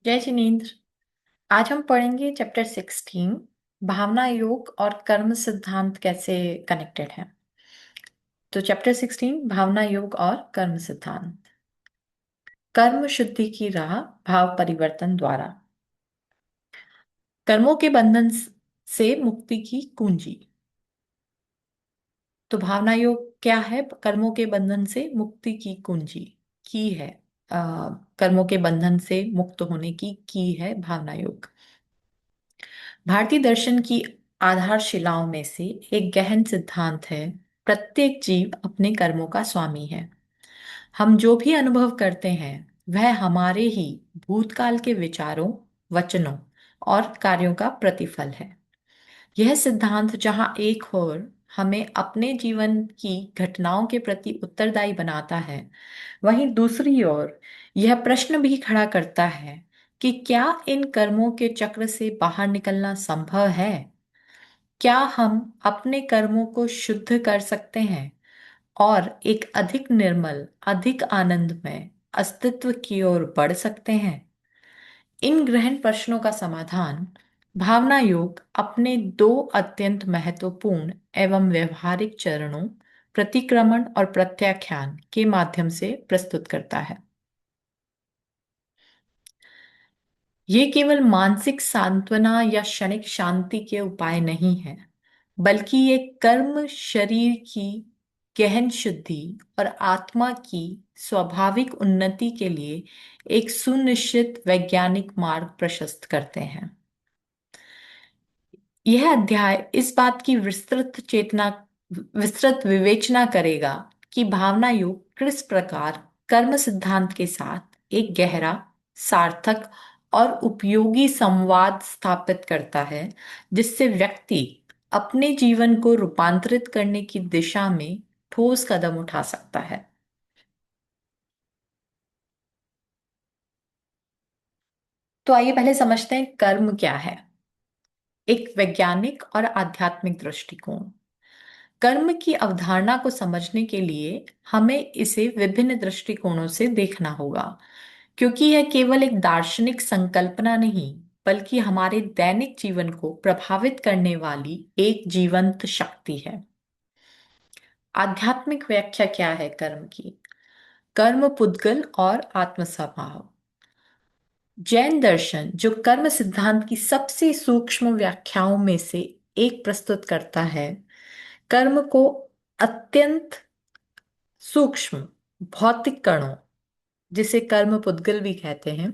जय जिनेन्द्र। आज हम पढ़ेंगे चैप्टर 16। भावना योग और कर्म सिद्धांत कैसे कनेक्टेड है। तो चैप्टर 16 भावना योग और कर्म सिद्धांत। कर्म शुद्धि की राह भाव परिवर्तन द्वारा। कर्मों के बंधन से मुक्ति की कुंजी। तो भावना योग क्या है? कर्मों के बंधन से मुक्ति की कुंजी की है। कर्मों के बंधन से मुक्त होने की है भावना योग। भारतीय दर्शन की आधारशिलाओं में से एक गहन सिद्धांत है, प्रत्येक जीव अपने कर्मों का स्वामी है। हम जो भी अनुभव करते हैं वह हमारे ही भूतकाल के विचारों, वचनों और कार्यों का प्रतिफल है। यह सिद्धांत जहां एक ओर हमें अपने जीवन की घटनाओं के प्रति उत्तरदायी बनाता है, वहीं दूसरी ओर यह प्रश्न भी खड़ा करता है कि क्या इन कर्मों के चक्र से बाहर निकलना संभव है? क्या हम अपने कर्मों को शुद्ध कर सकते हैं और एक अधिक निर्मल, अधिक आनंदमय अस्तित्व की ओर बढ़ सकते हैं? इन गहन प्रश्नों का समाधान भावना योग अपने दो अत्यंत महत्वपूर्ण एवं व्यवहारिक चरणों, प्रतिक्रमण और प्रत्याख्यान के माध्यम से प्रस्तुत करता है। ये केवल मानसिक सांत्वना या क्षणिक शांति के उपाय नहीं है, बल्कि ये कर्म शरीर की गहन शुद्धि और आत्मा की स्वाभाविक उन्नति के लिए एक सुनिश्चित वैज्ञानिक मार्ग प्रशस्त करते हैं। यह अध्याय इस बात की विस्तृत विवेचना करेगा कि भावना योग किस प्रकार कर्म सिद्धांत के साथ एक गहरा, सार्थक और उपयोगी संवाद स्थापित करता है, जिससे व्यक्ति अपने जीवन को रूपांतरित करने की दिशा में ठोस कदम उठा सकता है। तो आइए पहले समझते हैं कर्म क्या है। एक वैज्ञानिक और आध्यात्मिक दृष्टिकोण। कर्म की अवधारणा को समझने के लिए हमें इसे विभिन्न दृष्टिकोणों से देखना होगा, क्योंकि यह केवल एक दार्शनिक संकल्पना नहीं, बल्कि हमारे दैनिक जीवन को प्रभावित करने वाली एक जीवंत शक्ति है। आध्यात्मिक व्याख्या क्या है कर्म की? कर्म पुद्गल और आत्म स्वभाव। जैन दर्शन, जो कर्म सिद्धांत की सबसे सूक्ष्म व्याख्याओं में से एक प्रस्तुत करता है, कर्म को अत्यंत सूक्ष्म भौतिक कणों, जिसे कर्म पुद्गल भी कहते हैं,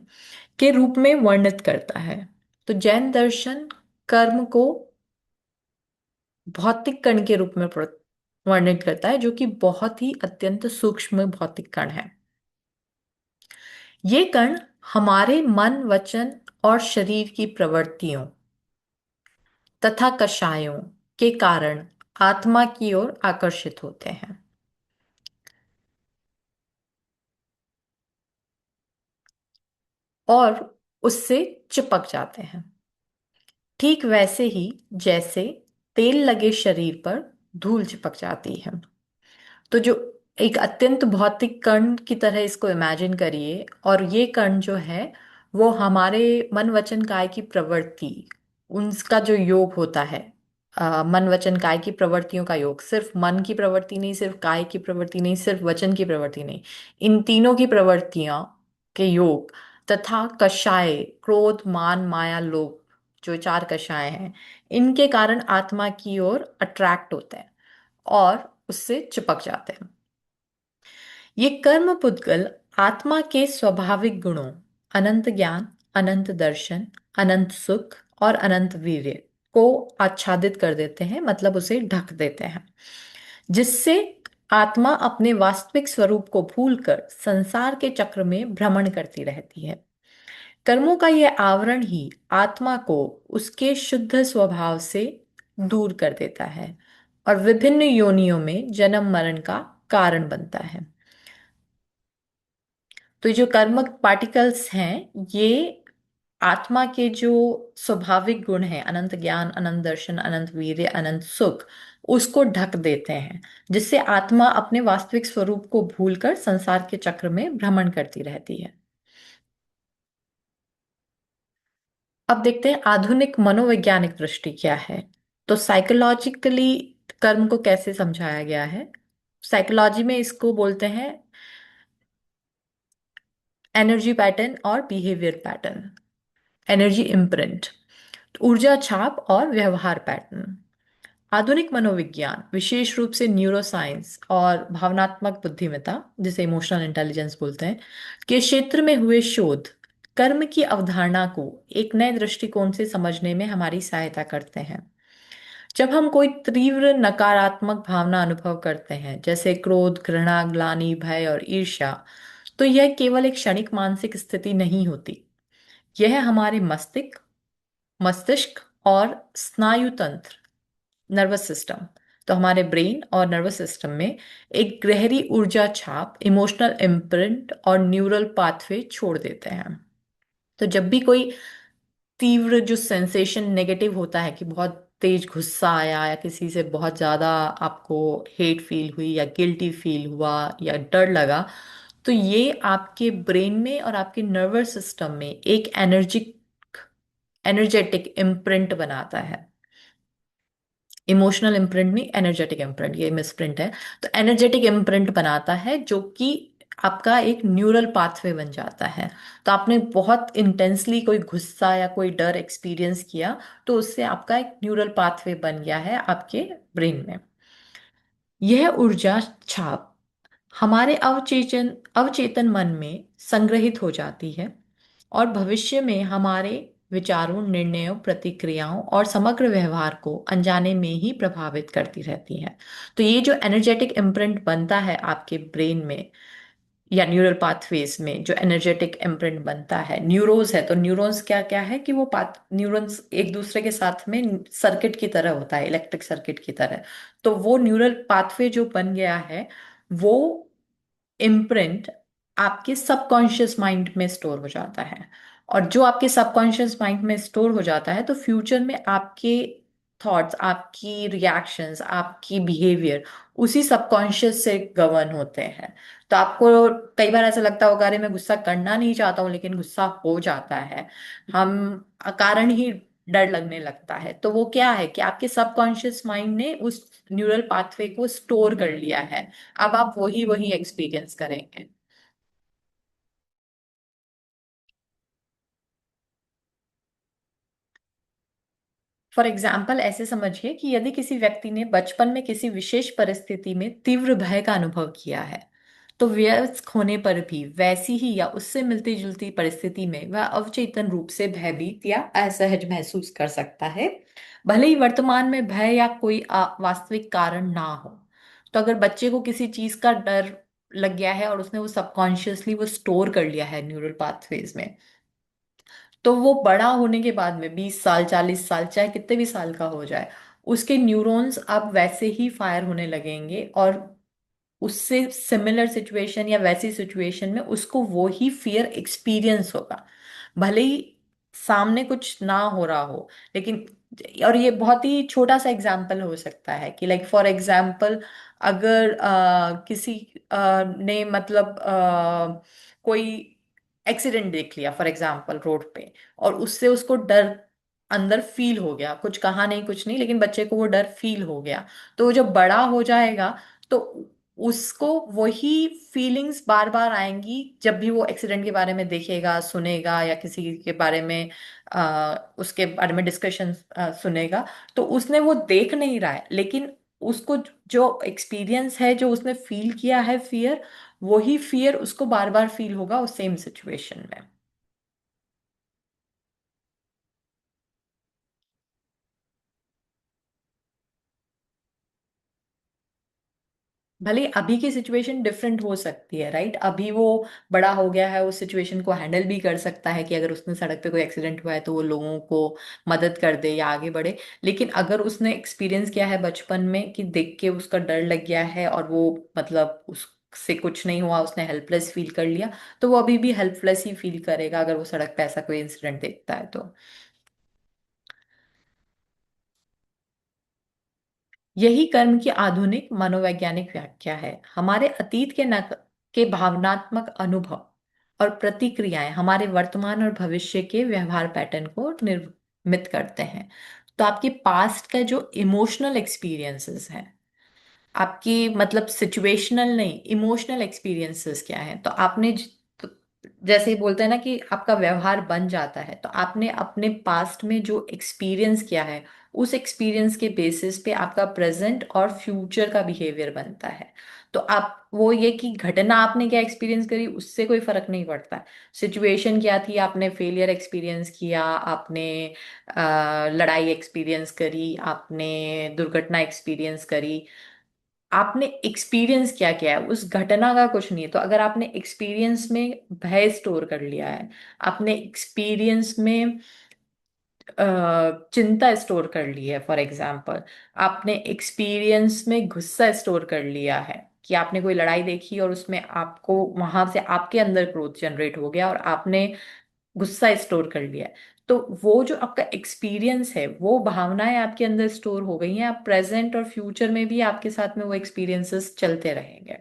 के रूप में वर्णित करता है। तो जैन दर्शन कर्म को भौतिक कण के रूप में वर्णित करता है, जो कि बहुत ही अत्यंत सूक्ष्म भौतिक कण है। ये कण हमारे मन, वचन और शरीर की प्रवृत्तियों तथा कषायों के कारण आत्मा की ओर आकर्षित होते हैं और उससे चिपक जाते हैं। ठीक वैसे ही जैसे तेल लगे शरीर पर धूल चिपक जाती है। तो जो एक अत्यंत भौतिक कण की तरह इसको इमेजिन करिए, और ये कण जो है वो हमारे मन वचन काया की प्रवृत्ति, उनका जो योग होता है, मन वचन काय की प्रवृत्तियों का योग, सिर्फ मन की प्रवृत्ति नहीं, सिर्फ काय की प्रवृत्ति नहीं, सिर्फ वचन की प्रवृत्ति नहीं, इन तीनों की प्रवृत्तियां के योग तथा कषाय, क्रोध, मान, माया, लोभ, जो चार कषाय हैं, इनके कारण आत्मा की ओर अट्रैक्ट होते हैं और उससे चिपक जाते हैं। ये कर्म पुद्गल आत्मा के स्वाभाविक गुणों, अनंत ज्ञान, अनंत दर्शन, अनंत सुख और अनंत वीर्य को आच्छादित कर देते हैं, मतलब उसे ढक देते हैं, जिससे आत्मा अपने वास्तविक स्वरूप को भूलकर संसार के चक्र में भ्रमण करती रहती है। कर्मों का यह आवरण ही आत्मा को उसके शुद्ध स्वभाव से दूर कर देता है और विभिन्न योनियों में जन्म मरण का कारण बनता है। तो जो कर्म पार्टिकल्स हैं, ये आत्मा के जो स्वाभाविक गुण हैं, अनंत ज्ञान, अनंत दर्शन, अनंत वीर्य, अनंत सुख, उसको ढक देते हैं, जिससे आत्मा अपने वास्तविक स्वरूप को भूलकर संसार के चक्र में भ्रमण करती रहती है। अब देखते हैं आधुनिक मनोवैज्ञानिक दृष्टि क्या है। तो साइकोलॉजिकली कर्म को कैसे समझाया गया है। साइकोलॉजी में इसको बोलते हैं एनर्जी पैटर्न और बिहेवियर पैटर्न। एनर्जी इम्प्रिंट, ऊर्जा छाप और व्यवहार पैटर्न। आधुनिक मनोविज्ञान विशेष रूप से न्यूरोसाइंस और भावनात्मक बुद्धिमत्ता, जिसे इमोशनल इंटेलिजेंस बोलते हैं, के क्षेत्र में हुए शोध कर्म की अवधारणा को एक नए दृष्टिकोण से समझने में हमारी सहायता करते हैं। जब हम कोई तीव्र नकारात्मक भावना अनुभव करते हैं, जैसे क्रोध, घृणा, ग्लानि, भय और ईर्ष्या, तो यह केवल एक क्षणिक मानसिक स्थिति नहीं होती। यह हमारे मस्तिष्क मस्तिष्क और स्नायु तंत्र, नर्वस सिस्टम, तो हमारे ब्रेन और नर्वस सिस्टम में एक गहरी ऊर्जा छाप, इमोशनल इम्प्रिंट और न्यूरल पाथवे छोड़ देते हैं। तो जब भी कोई तीव्र जो सेंसेशन नेगेटिव होता है, कि बहुत तेज गुस्सा आया या किसी से बहुत ज्यादा आपको हेट फील हुई या गिल्टी फील हुआ या डर लगा, तो ये आपके ब्रेन में और आपके नर्वस सिस्टम में एक एनर्जेटिक इम्प्रिंट बनाता है। इमोशनल इम्प्रिंट नहीं, एनर्जेटिक इम्प्रिंट, ये मिसप्रिंट है। तो एनर्जेटिक इम्प्रिंट बनाता है जो कि आपका एक न्यूरल पाथवे बन जाता है। तो आपने बहुत इंटेंसली कोई गुस्सा या कोई डर एक्सपीरियंस किया, तो उससे आपका एक न्यूरल पाथवे बन गया है आपके ब्रेन में। यह ऊर्जा छाप हमारे अवचेतन अवचेतन मन में संग्रहित हो जाती है और भविष्य में हमारे विचारों, निर्णयों, प्रतिक्रियाओं और समग्र व्यवहार को अनजाने में ही प्रभावित करती रहती है। तो ये जो एनर्जेटिक इम्प्रिंट बनता है आपके ब्रेन में या न्यूरल पाथवेज में, जो एनर्जेटिक इम्प्रिंट बनता है, न्यूरोन्स है, तो न्यूरॉन्स क्या क्या है कि वो पाथ न्यूरॉन्स एक दूसरे के साथ में सर्किट की तरह होता है, इलेक्ट्रिक सर्किट की तरह। तो वो न्यूरल पाथवे जो बन गया है, वो इम्प्रिंट आपके सबकॉन्शियस माइंड में स्टोर हो जाता है। और जो आपके सबकॉन्शियस माइंड में स्टोर हो जाता है, तो फ्यूचर में आपके थॉट्स, आपकी रिएक्शंस, आपकी बिहेवियर उसी सबकॉन्शियस से गवर्न होते हैं। तो आपको कई बार ऐसा लगता होगा, अरे मैं गुस्सा करना नहीं चाहता हूँ लेकिन गुस्सा हो जाता है, हम कारण ही डर लगने लगता है। तो वो क्या है कि आपके सबकॉन्शियस माइंड ने उस न्यूरल पाथवे को स्टोर कर लिया है। अब आप वही वही एक्सपीरियंस करेंगे। फॉर एग्जाम्पल ऐसे समझिए कि यदि किसी व्यक्ति ने बचपन में किसी विशेष परिस्थिति में तीव्र भय का अनुभव किया है, तो वयस्क होने पर भी वैसी ही या उससे मिलती जुलती परिस्थिति में वह अवचेतन रूप से भयभीत या असहज महसूस कर सकता है, भले ही वर्तमान में भय या कोई वास्तविक कारण ना हो। तो अगर बच्चे को किसी चीज का डर लग गया है और उसने वो सबकॉन्शियसली वो स्टोर कर लिया है न्यूरल पाथवेज में, तो वो बड़ा होने के बाद में 20 साल, 40 साल, चाहे कितने भी साल का हो जाए, उसके न्यूरॉन्स अब वैसे ही फायर होने लगेंगे और उससे सिमिलर सिचुएशन या वैसी सिचुएशन में उसको वो ही फियर एक्सपीरियंस होगा, भले ही सामने कुछ ना हो रहा हो। लेकिन और ये बहुत ही छोटा सा एग्जाम्पल हो सकता है कि लाइक फॉर एग्जाम्पल, अगर किसी ने मतलब कोई एक्सीडेंट देख लिया फॉर एग्जाम्पल रोड पे, और उससे उसको डर अंदर फील हो गया, कुछ कहा नहीं कुछ नहीं, लेकिन बच्चे को वो डर फील हो गया, तो वो जब बड़ा हो जाएगा, तो उसको वही फीलिंग्स बार बार आएंगी जब भी वो एक्सीडेंट के बारे में देखेगा, सुनेगा, या किसी के बारे में उसके बारे में डिस्कशन सुनेगा। तो उसने वो देख नहीं रहा है, लेकिन उसको जो एक्सपीरियंस है, जो उसने फील किया है फियर, वही फियर उसको बार बार फील होगा उस सेम सिचुएशन में। भले ही अभी की सिचुएशन डिफरेंट हो सकती है, राइट, अभी वो बड़ा हो गया है, उस सिचुएशन को हैंडल भी कर सकता है कि अगर उसने सड़क पे कोई एक्सीडेंट हुआ है तो वो लोगों को मदद कर दे या आगे बढ़े। लेकिन अगर उसने एक्सपीरियंस किया है बचपन में कि देख के उसका डर लग गया है और वो मतलब उससे कुछ नहीं हुआ, उसने हेल्पलेस फील कर लिया, तो वो अभी भी हेल्पलेस ही फील करेगा अगर वो सड़क पे ऐसा कोई इंसिडेंट देखता है तो। यही कर्म की आधुनिक मनोवैज्ञानिक व्याख्या है। हमारे अतीत के भावनात्मक अनुभव और प्रतिक्रियाएं हमारे वर्तमान और भविष्य के व्यवहार पैटर्न को निर्मित करते हैं। तो आपके पास्ट का जो इमोशनल एक्सपीरियंसेस हैं, आपकी मतलब सिचुएशनल नहीं, इमोशनल एक्सपीरियंसेस क्या है, तो आपने तो जैसे ही बोलते हैं ना कि आपका व्यवहार बन जाता है, तो आपने अपने पास्ट में जो एक्सपीरियंस किया है, उस एक्सपीरियंस के बेसिस पे आपका प्रेजेंट और फ्यूचर का बिहेवियर बनता है। तो आप वो ये कि घटना आपने क्या एक्सपीरियंस करी उससे कोई फर्क नहीं पड़ता है। सिचुएशन क्या थी, आपने फेलियर एक्सपीरियंस किया, आपने लड़ाई एक्सपीरियंस करी, आपने दुर्घटना एक्सपीरियंस करी, आपने एक्सपीरियंस क्या किया है, उस घटना का कुछ नहीं है। तो अगर आपने एक्सपीरियंस में भय स्टोर कर लिया है, आपने एक्सपीरियंस में चिंता स्टोर कर ली है, फॉर एग्जाम्पल आपने एक्सपीरियंस में गुस्सा स्टोर कर लिया है कि आपने कोई लड़ाई देखी और उसमें आपको वहां से आपके अंदर क्रोध जनरेट हो गया और आपने गुस्सा स्टोर कर लिया है, तो वो जो आपका एक्सपीरियंस है, वो भावनाएं आपके अंदर स्टोर हो गई हैं। आप प्रेजेंट और फ्यूचर में भी आपके साथ में वो एक्सपीरियंसेस चलते रहेंगे।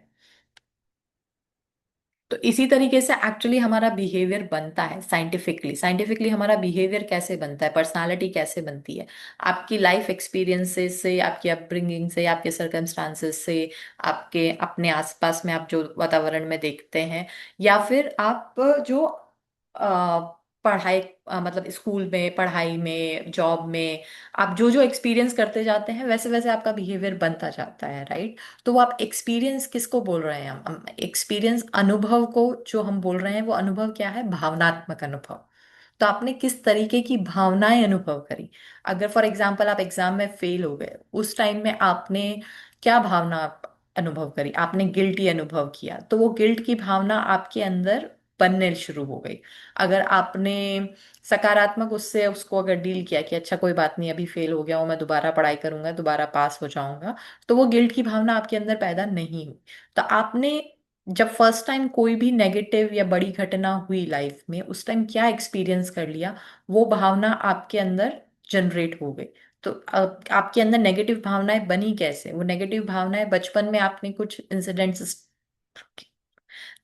तो इसी तरीके से एक्चुअली हमारा बिहेवियर बनता है साइंटिफिकली। साइंटिफिकली हमारा बिहेवियर कैसे बनता है, पर्सनालिटी कैसे बनती है, आपकी लाइफ एक्सपीरियंसेस से, आपकी अपब्रिंगिंग से, आपके सर्कमस्टांसेस से, आपके अपने आसपास में आप जो वातावरण में देखते हैं, या फिर आप जो पढ़ाई मतलब स्कूल में, पढ़ाई में, जॉब में, आप जो जो एक्सपीरियंस करते जाते हैं वैसे वैसे आपका बिहेवियर बनता जाता है, राइट। तो वो आप एक्सपीरियंस किसको बोल रहे हैं, हम एक्सपीरियंस अनुभव को जो हम बोल रहे हैं, वो अनुभव क्या है, भावनात्मक अनुभव। तो आपने किस तरीके की भावनाएं अनुभव करी। अगर फॉर एग्जाम्पल आप एग्जाम में फेल हो गए, उस टाइम में आपने क्या भावना अनुभव करी, आपने गिल्टी अनुभव किया, तो वो गिल्ट की भावना आपके अंदर बनने शुरू हो गई। अगर आपने सकारात्मक उससे उसको अगर डील किया कि अच्छा कोई बात नहीं, अभी फेल हो गया हूं मैं, दोबारा पढ़ाई करूंगा, दोबारा पास हो जाऊंगा, तो वो गिल्ट की भावना आपके अंदर पैदा नहीं हुई। तो आपने जब फर्स्ट टाइम कोई भी नेगेटिव या बड़ी घटना हुई लाइफ में, उस टाइम क्या एक्सपीरियंस कर लिया, वो भावना आपके अंदर जनरेट हो गई। तो आपके अंदर नेगेटिव भावनाएं बनी कैसे, वो नेगेटिव भावनाएं बचपन में आपने कुछ इंसिडेंट्स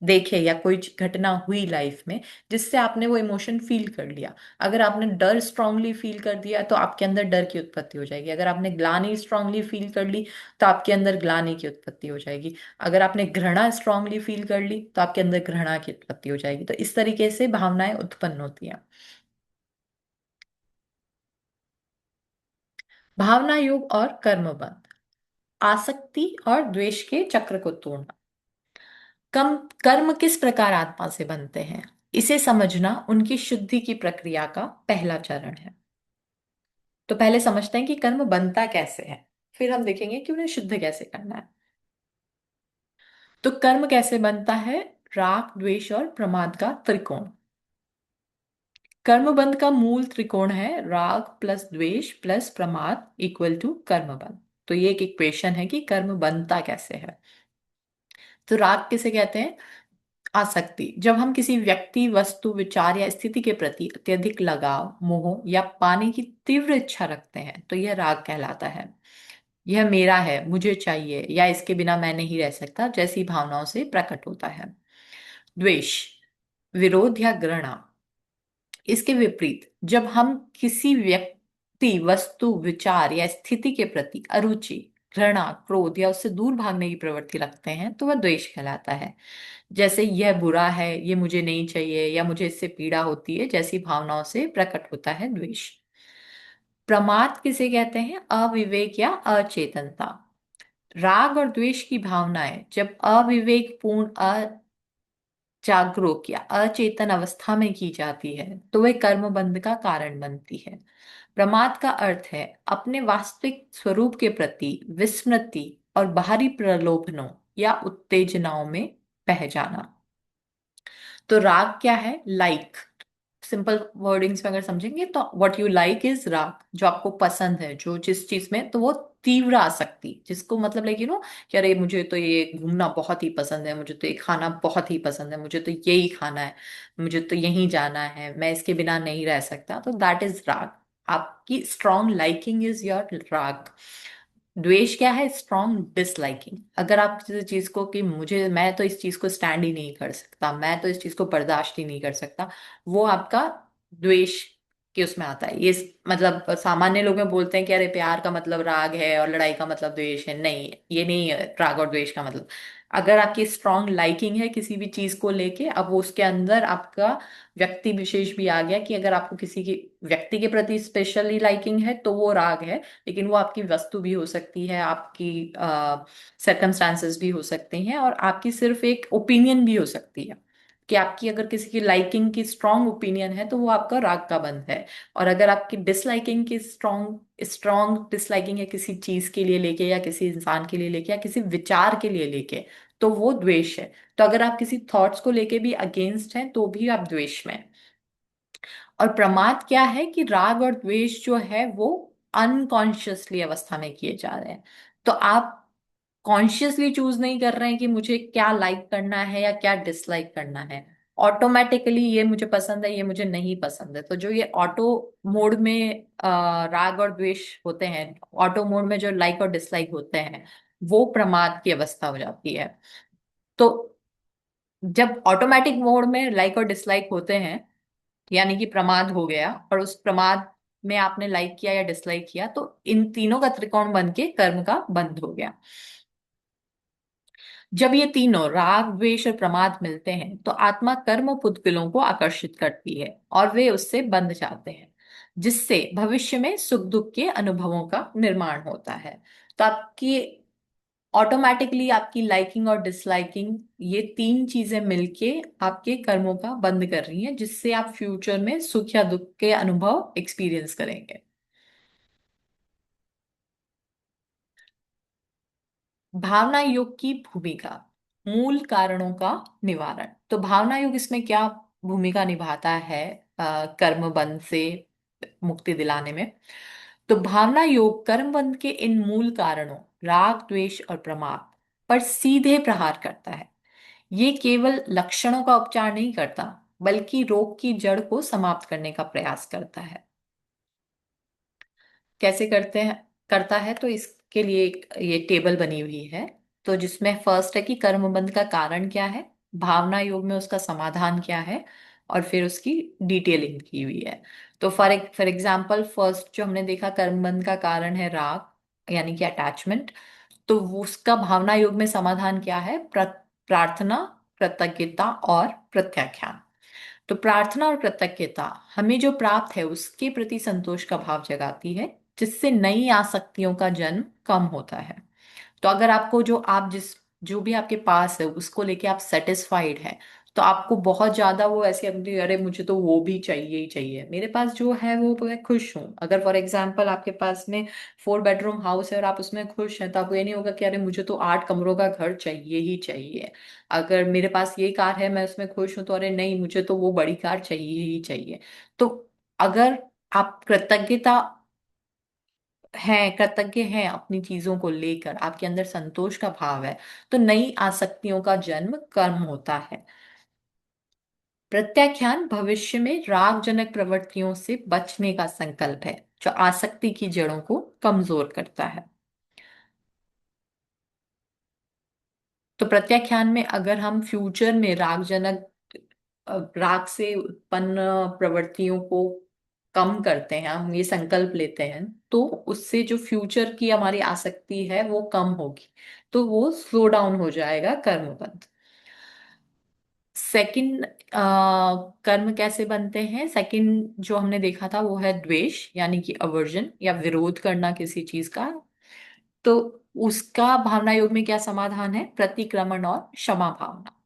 देखे या कोई घटना हुई लाइफ में जिससे आपने वो इमोशन फील कर लिया। अगर आपने डर स्ट्रांगली फील कर दिया तो आपके अंदर डर की उत्पत्ति हो जाएगी। अगर आपने ग्लानि स्ट्रांगली फील कर ली तो आपके अंदर ग्लानि की उत्पत्ति हो जाएगी। अगर आपने घृणा स्ट्रांगली फील कर ली तो आपके अंदर घृणा की उत्पत्ति हो जाएगी। तो इस तरीके से भावनाएं उत्पन्न होती हैं। भावना युग और कर्मबंध, आसक्ति और द्वेष के चक्र को तोड़ना। कम कर्म किस प्रकार आत्मा से बनते हैं, इसे समझना उनकी शुद्धि की प्रक्रिया का पहला चरण है। तो पहले समझते हैं कि कर्म बनता कैसे है, फिर हम देखेंगे कि उन्हें शुद्ध कैसे करना है। तो कर्म कैसे बनता है, राग द्वेष और प्रमाद का त्रिकोण। कर्म बंध का मूल त्रिकोण है राग प्लस द्वेष प्लस प्रमाद इक्वल टू कर्म बंध। तो ये एक इक्वेशन है कि कर्म बनता कैसे है। तो राग किसे कहते हैं, आसक्ति। जब हम किसी व्यक्ति, वस्तु, विचार या स्थिति के प्रति अत्यधिक लगाव, मोह या पाने की तीव्र इच्छा रखते हैं तो यह राग कहलाता है। यह मेरा है, मुझे चाहिए, या इसके बिना मैं नहीं रह सकता जैसी भावनाओं से प्रकट होता है। द्वेष, विरोध या घृणा। इसके विपरीत जब हम किसी व्यक्ति, वस्तु, विचार या स्थिति के प्रति अरुचि, घृणा, क्रोध या उससे दूर भागने की प्रवृत्ति रखते हैं तो वह द्वेष कहलाता है। जैसे यह बुरा है, ये मुझे नहीं चाहिए, या मुझे इससे पीड़ा होती है जैसी भावनाओं से प्रकट होता है द्वेष। प्रमाद किसे कहते हैं, अविवेक या अचेतनता। राग और द्वेष की भावनाएं जब अविवेकपूर्ण, अजागरूक या अचेतन अवस्था में की जाती है तो वह कर्म बंध का कारण बनती है। प्रमाद का अर्थ है अपने वास्तविक स्वरूप के प्रति विस्मृति और बाहरी प्रलोभनों या उत्तेजनाओं में बह जाना। तो राग क्या है, लाइक। सिंपल वर्डिंग्स में अगर समझेंगे तो व्हाट यू लाइक इज राग, जो आपको पसंद है, जो जिस चीज में, तो वो तीव्र आसक्ति, जिसको मतलब लाइक कि अरे मुझे तो ये घूमना बहुत ही पसंद है, मुझे तो ये खाना बहुत ही पसंद है, मुझे तो यही खाना है, मुझे तो यहीं जाना है, मैं इसके बिना नहीं रह सकता, तो दैट इज राग। आपकी स्ट्रॉन्ग लाइकिंग इज योर राग। द्वेष क्या है? Strong disliking. अगर आप किसी चीज को कि मुझे, मैं तो इस चीज को स्टैंड ही नहीं कर सकता, मैं तो इस चीज को बर्दाश्त ही नहीं कर सकता, वो आपका द्वेष के उसमें आता है। ये मतलब सामान्य लोग में बोलते हैं कि अरे प्यार का मतलब राग है और लड़ाई का मतलब द्वेष है। नहीं, ये नहीं है राग और द्वेष का मतलब। अगर आपकी स्ट्रॉन्ग लाइकिंग है किसी भी चीज को लेके, अब वो उसके अंदर आपका व्यक्ति विशेष भी आ गया कि अगर आपको किसी की व्यक्ति के प्रति स्पेशली लाइकिंग है तो वो राग है। लेकिन वो आपकी वस्तु भी हो सकती है, आपकी सर्कमस्टांसेस भी हो सकते हैं, और आपकी सिर्फ एक ओपिनियन भी हो सकती है। कि आपकी अगर किसी की लाइकिंग की स्ट्रांग ओपिनियन है तो वो आपका राग का बंध है। और अगर आपकी डिसलाइकिंग की स्ट्रांग स्ट्रांग डिसलाइकिंग है किसी चीज के लिए लेके, या किसी इंसान के लिए लेके, या किसी विचार के लिए लेके, तो वो द्वेष है। तो अगर आप किसी थॉट्स को लेके भी अगेंस्ट हैं तो भी आप द्वेष में हैं। और प्रमाद क्या है? कि राग और द्वेष जो है वो अनकॉन्शियसली अवस्था में किए जा रहे हैं। तो आप कॉन्शियसली चूज नहीं कर रहे हैं कि मुझे क्या लाइक करना है या क्या डिसलाइक करना है। ऑटोमेटिकली ये मुझे पसंद है, ये मुझे नहीं पसंद है। तो जो ये ऑटो मोड में राग और द्वेष होते हैं, ऑटो मोड में जो लाइक और डिसलाइक होते हैं, वो प्रमाद की अवस्था हो जाती है। तो जब ऑटोमेटिक मोड में लाइक और डिसलाइक होते हैं, यानी कि प्रमाद हो गया, और उस प्रमाद में आपने लाइक किया या डिसलाइक किया, तो इन तीनों का त्रिकोण बन के कर्म का बंध हो गया। जब ये तीनों राग द्वेष और प्रमाद मिलते हैं तो आत्मा कर्म पुद्गलों को आकर्षित करती है और वे उससे बंध जाते हैं, जिससे भविष्य में सुख दुख के अनुभवों का निर्माण होता है। तो आपकी ऑटोमेटिकली आपकी लाइकिंग और डिसलाइकिंग, ये तीन चीजें मिलके आपके कर्मों का बंद कर रही हैं, जिससे आप फ्यूचर में सुख या दुख के अनुभव एक्सपीरियंस करेंगे। भावना योग की भूमिका, मूल कारणों का निवारण। तो भावना योग इसमें क्या भूमिका निभाता है कर्म बंध से मुक्ति दिलाने में? तो भावना योग कर्म बंध के इन मूल कारणों राग द्वेष और प्रमाद पर सीधे प्रहार करता है। ये केवल लक्षणों का उपचार नहीं करता, बल्कि रोग की जड़ को समाप्त करने का प्रयास करता है। कैसे करते हैं करता है? तो इसके लिए एक ये टेबल बनी हुई है। तो जिसमें फर्स्ट है कि कर्मबंध का कारण क्या है, भावना योग में उसका समाधान क्या है, और फिर उसकी डिटेलिंग की हुई है। तो फॉर एग्जाम्पल फर्स्ट जो हमने देखा, कर्मबंध का कारण है राग यानी कि अटैचमेंट। तो वो उसका भावना योग में समाधान क्या है? प्रार्थना, कृतज्ञता और प्रत्याख्यान। तो प्रार्थना और कृतज्ञता हमें जो प्राप्त है उसके प्रति संतोष का भाव जगाती है, जिससे नई आसक्तियों का जन्म कम होता है। तो अगर आपको जो भी आपके पास है उसको लेके आप सेटिस्फाइड है, तो आपको बहुत ज्यादा वो ऐसे अपनी, अरे मुझे तो वो भी चाहिए ही चाहिए, मेरे पास जो है वो मैं खुश हूँ। अगर फॉर एग्जाम्पल आपके पास में 4 बेडरूम हाउस है और आप उसमें खुश हैं, तो आपको ये नहीं होगा कि अरे मुझे तो 8 कमरों का घर चाहिए ही चाहिए। अगर मेरे पास ये कार है, मैं उसमें खुश हूं, तो अरे नहीं, मुझे तो वो बड़ी कार चाहिए ही चाहिए। तो अगर आप कृतज्ञ हैं अपनी चीजों को लेकर, आपके अंदर संतोष का भाव है, तो नई आसक्तियों का जन्म कर्म होता है। प्रत्याख्यान भविष्य में रागजनक प्रवृत्तियों से बचने का संकल्प है, जो आसक्ति की जड़ों को कमजोर करता है। तो प्रत्याख्यान में अगर हम फ्यूचर में राग से उत्पन्न प्रवृत्तियों को कम करते हैं, हम ये संकल्प लेते हैं, तो उससे जो फ्यूचर की हमारी आसक्ति है वो कम होगी। तो वो स्लो डाउन हो जाएगा कर्मबंध। सेकंड, कर्म कैसे बनते हैं? सेकंड जो हमने देखा था वो है द्वेष, यानी कि अवर्जन या विरोध करना किसी चीज का। तो उसका भावना योग में क्या समाधान है? प्रतिक्रमण और क्षमा भावना।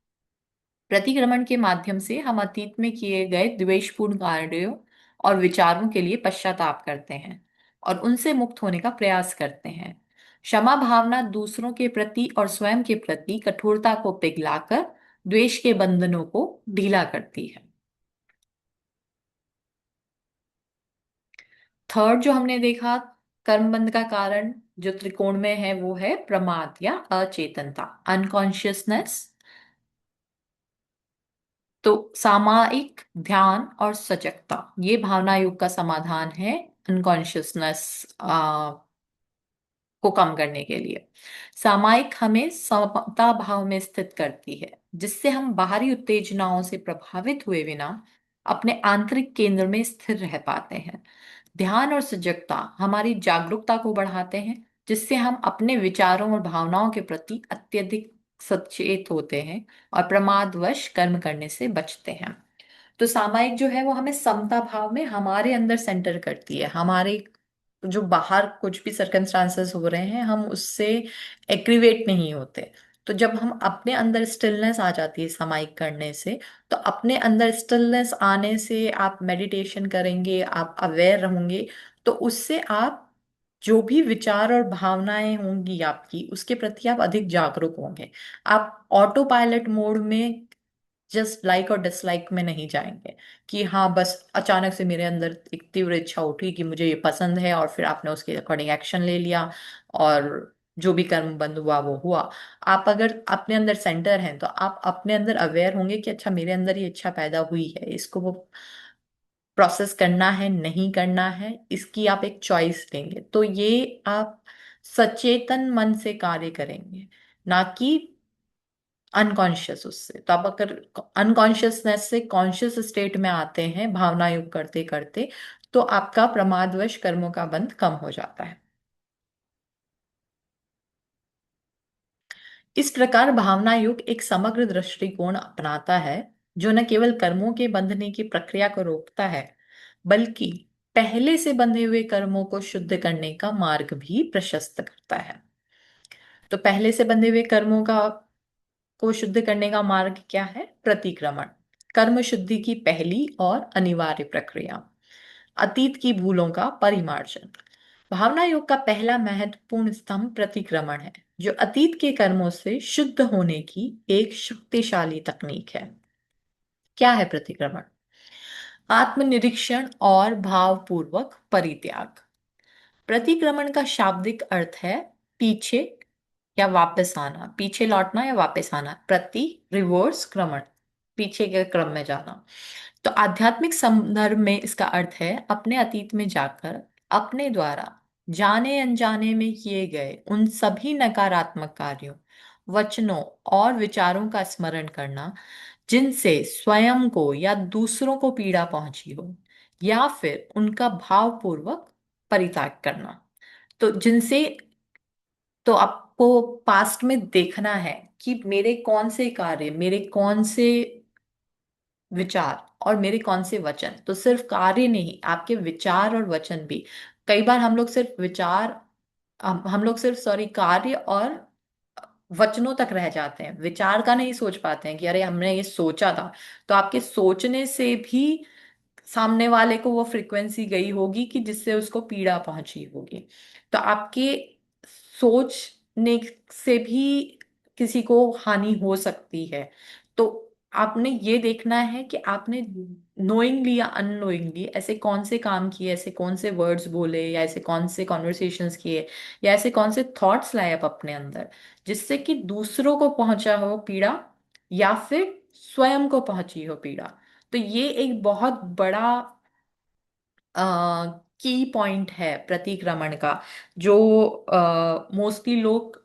प्रतिक्रमण के माध्यम से हम अतीत में किए गए द्वेषपूर्ण कार्यों और विचारों के लिए पश्चाताप करते हैं और उनसे मुक्त होने का प्रयास करते हैं। क्षमा भावना दूसरों के प्रति और स्वयं के प्रति कठोरता को पिघलाकर द्वेष के बंधनों को ढीला करती है। थर्ड जो हमने देखा कर्मबंध का कारण जो त्रिकोण में है, वो है प्रमाद या अचेतनता, अनकॉन्शियसनेस। तो सामायिक ध्यान और सजगता, ये भावना युग का समाधान है अनकॉन्शियसनेस को कम करने के लिए। सामायिक हमें समता भाव में स्थित करती है, जिससे हम बाहरी उत्तेजनाओं से प्रभावित हुए बिना अपने आंतरिक केंद्र में स्थिर रह पाते हैं। ध्यान और सजगता हमारी जागरूकता को बढ़ाते हैं, जिससे हम अपने विचारों और भावनाओं के प्रति अत्यधिक सचेत होते हैं और प्रमादवश कर्म करने से बचते हैं। तो सामायिक जो है वो हमें समता भाव में हमारे अंदर सेंटर करती है। हमारे जो बाहर कुछ भी सर्कमस्टांसेस हो रहे हैं, हम उससे एग्रीवेट नहीं होते। तो जब हम अपने अंदर स्टिलनेस आ जाती है सामायिक करने से, तो अपने अंदर स्टिलनेस आने से आप मेडिटेशन करेंगे, आप अवेयर रहोगे, तो उससे आप जो भी विचार और भावनाएं होंगी आपकी, उसके प्रति आप अधिक जागरूक होंगे। आप ऑटो पायलट मोड में जस्ट लाइक और डिसलाइक में नहीं जाएंगे कि हाँ बस अचानक से मेरे अंदर एक तीव्र इच्छा उठी कि मुझे ये पसंद है, और फिर आपने उसके अकॉर्डिंग एक्शन ले लिया और जो भी कर्म बंद हुआ वो हुआ। आप अगर अपने अंदर सेंटर हैं, तो आप अपने अंदर अवेयर होंगे कि अच्छा मेरे अंदर ये इच्छा पैदा हुई है, इसको वो प्रोसेस करना है नहीं करना है, इसकी आप एक चॉइस लेंगे। तो ये आप सचेतन मन से कार्य करेंगे, ना कि अनकॉन्शियस उससे। तो आप अगर अनकॉन्शियसनेस से कॉन्शियस स्टेट में आते हैं भावना युक्त करते करते, तो आपका प्रमादवश कर्मों का बंध कम हो जाता है। इस प्रकार भावना युग एक समग्र दृष्टिकोण अपनाता है, जो न केवल कर्मों के बंधने की प्रक्रिया को रोकता है, बल्कि पहले से बंधे हुए कर्मों को शुद्ध करने का मार्ग भी प्रशस्त करता है। तो पहले से बंधे हुए कर्मों का को शुद्ध करने का मार्ग क्या है? प्रतिक्रमण। कर्म शुद्धि की पहली और अनिवार्य प्रक्रिया। अतीत की भूलों का परिमार्जन। भावना योग का पहला महत्वपूर्ण स्तंभ प्रतिक्रमण है, जो अतीत के कर्मों से शुद्ध होने की एक शक्तिशाली तकनीक है। क्या है प्रतिक्रमण? आत्मनिरीक्षण और भावपूर्वक परित्याग। प्रतिक्रमण का शाब्दिक अर्थ है पीछे या वापस आना, पीछे लौटना या वापस आना। प्रति रिवर्स क्रमण, पीछे के क्रम में जाना। तो आध्यात्मिक संदर्भ में इसका अर्थ है अपने अतीत में जाकर अपने द्वारा जाने अनजाने में किए गए उन सभी नकारात्मक कार्यों, वचनों और विचारों का स्मरण करना, जिनसे स्वयं को या दूसरों को पीड़ा पहुंची हो, या फिर उनका भावपूर्वक परित्याग करना। तो जिनसे, तो आपको पास्ट में देखना है कि मेरे कौन से कार्य, मेरे कौन से विचार और मेरे कौन से वचन, तो सिर्फ कार्य नहीं, आपके विचार और वचन भी। कई बार हम लोग सिर्फ विचार, हम लोग सिर्फ सॉरी कार्य और वचनों तक रह जाते हैं, विचार का नहीं सोच पाते हैं कि अरे हमने ये सोचा था। तो आपके सोचने से भी सामने वाले को वो फ्रीक्वेंसी गई होगी कि जिससे उसको पीड़ा पहुंची होगी। तो आपके सोचने से भी किसी को हानि हो सकती है। तो आपने ये देखना है कि आपने नोइंगली या अननोइंगली ऐसे कौन से काम किए, ऐसे कौन से वर्ड्स बोले, या ऐसे कौन से कॉन्वर्सेशंस किए, या ऐसे कौन से थॉट्स लाए आप अपने अंदर, जिससे कि दूसरों को पहुंचा हो पीड़ा, या फिर स्वयं को पहुंची हो पीड़ा। तो ये एक बहुत बड़ा की पॉइंट है प्रतिक्रमण का, जो मोस्टली लोग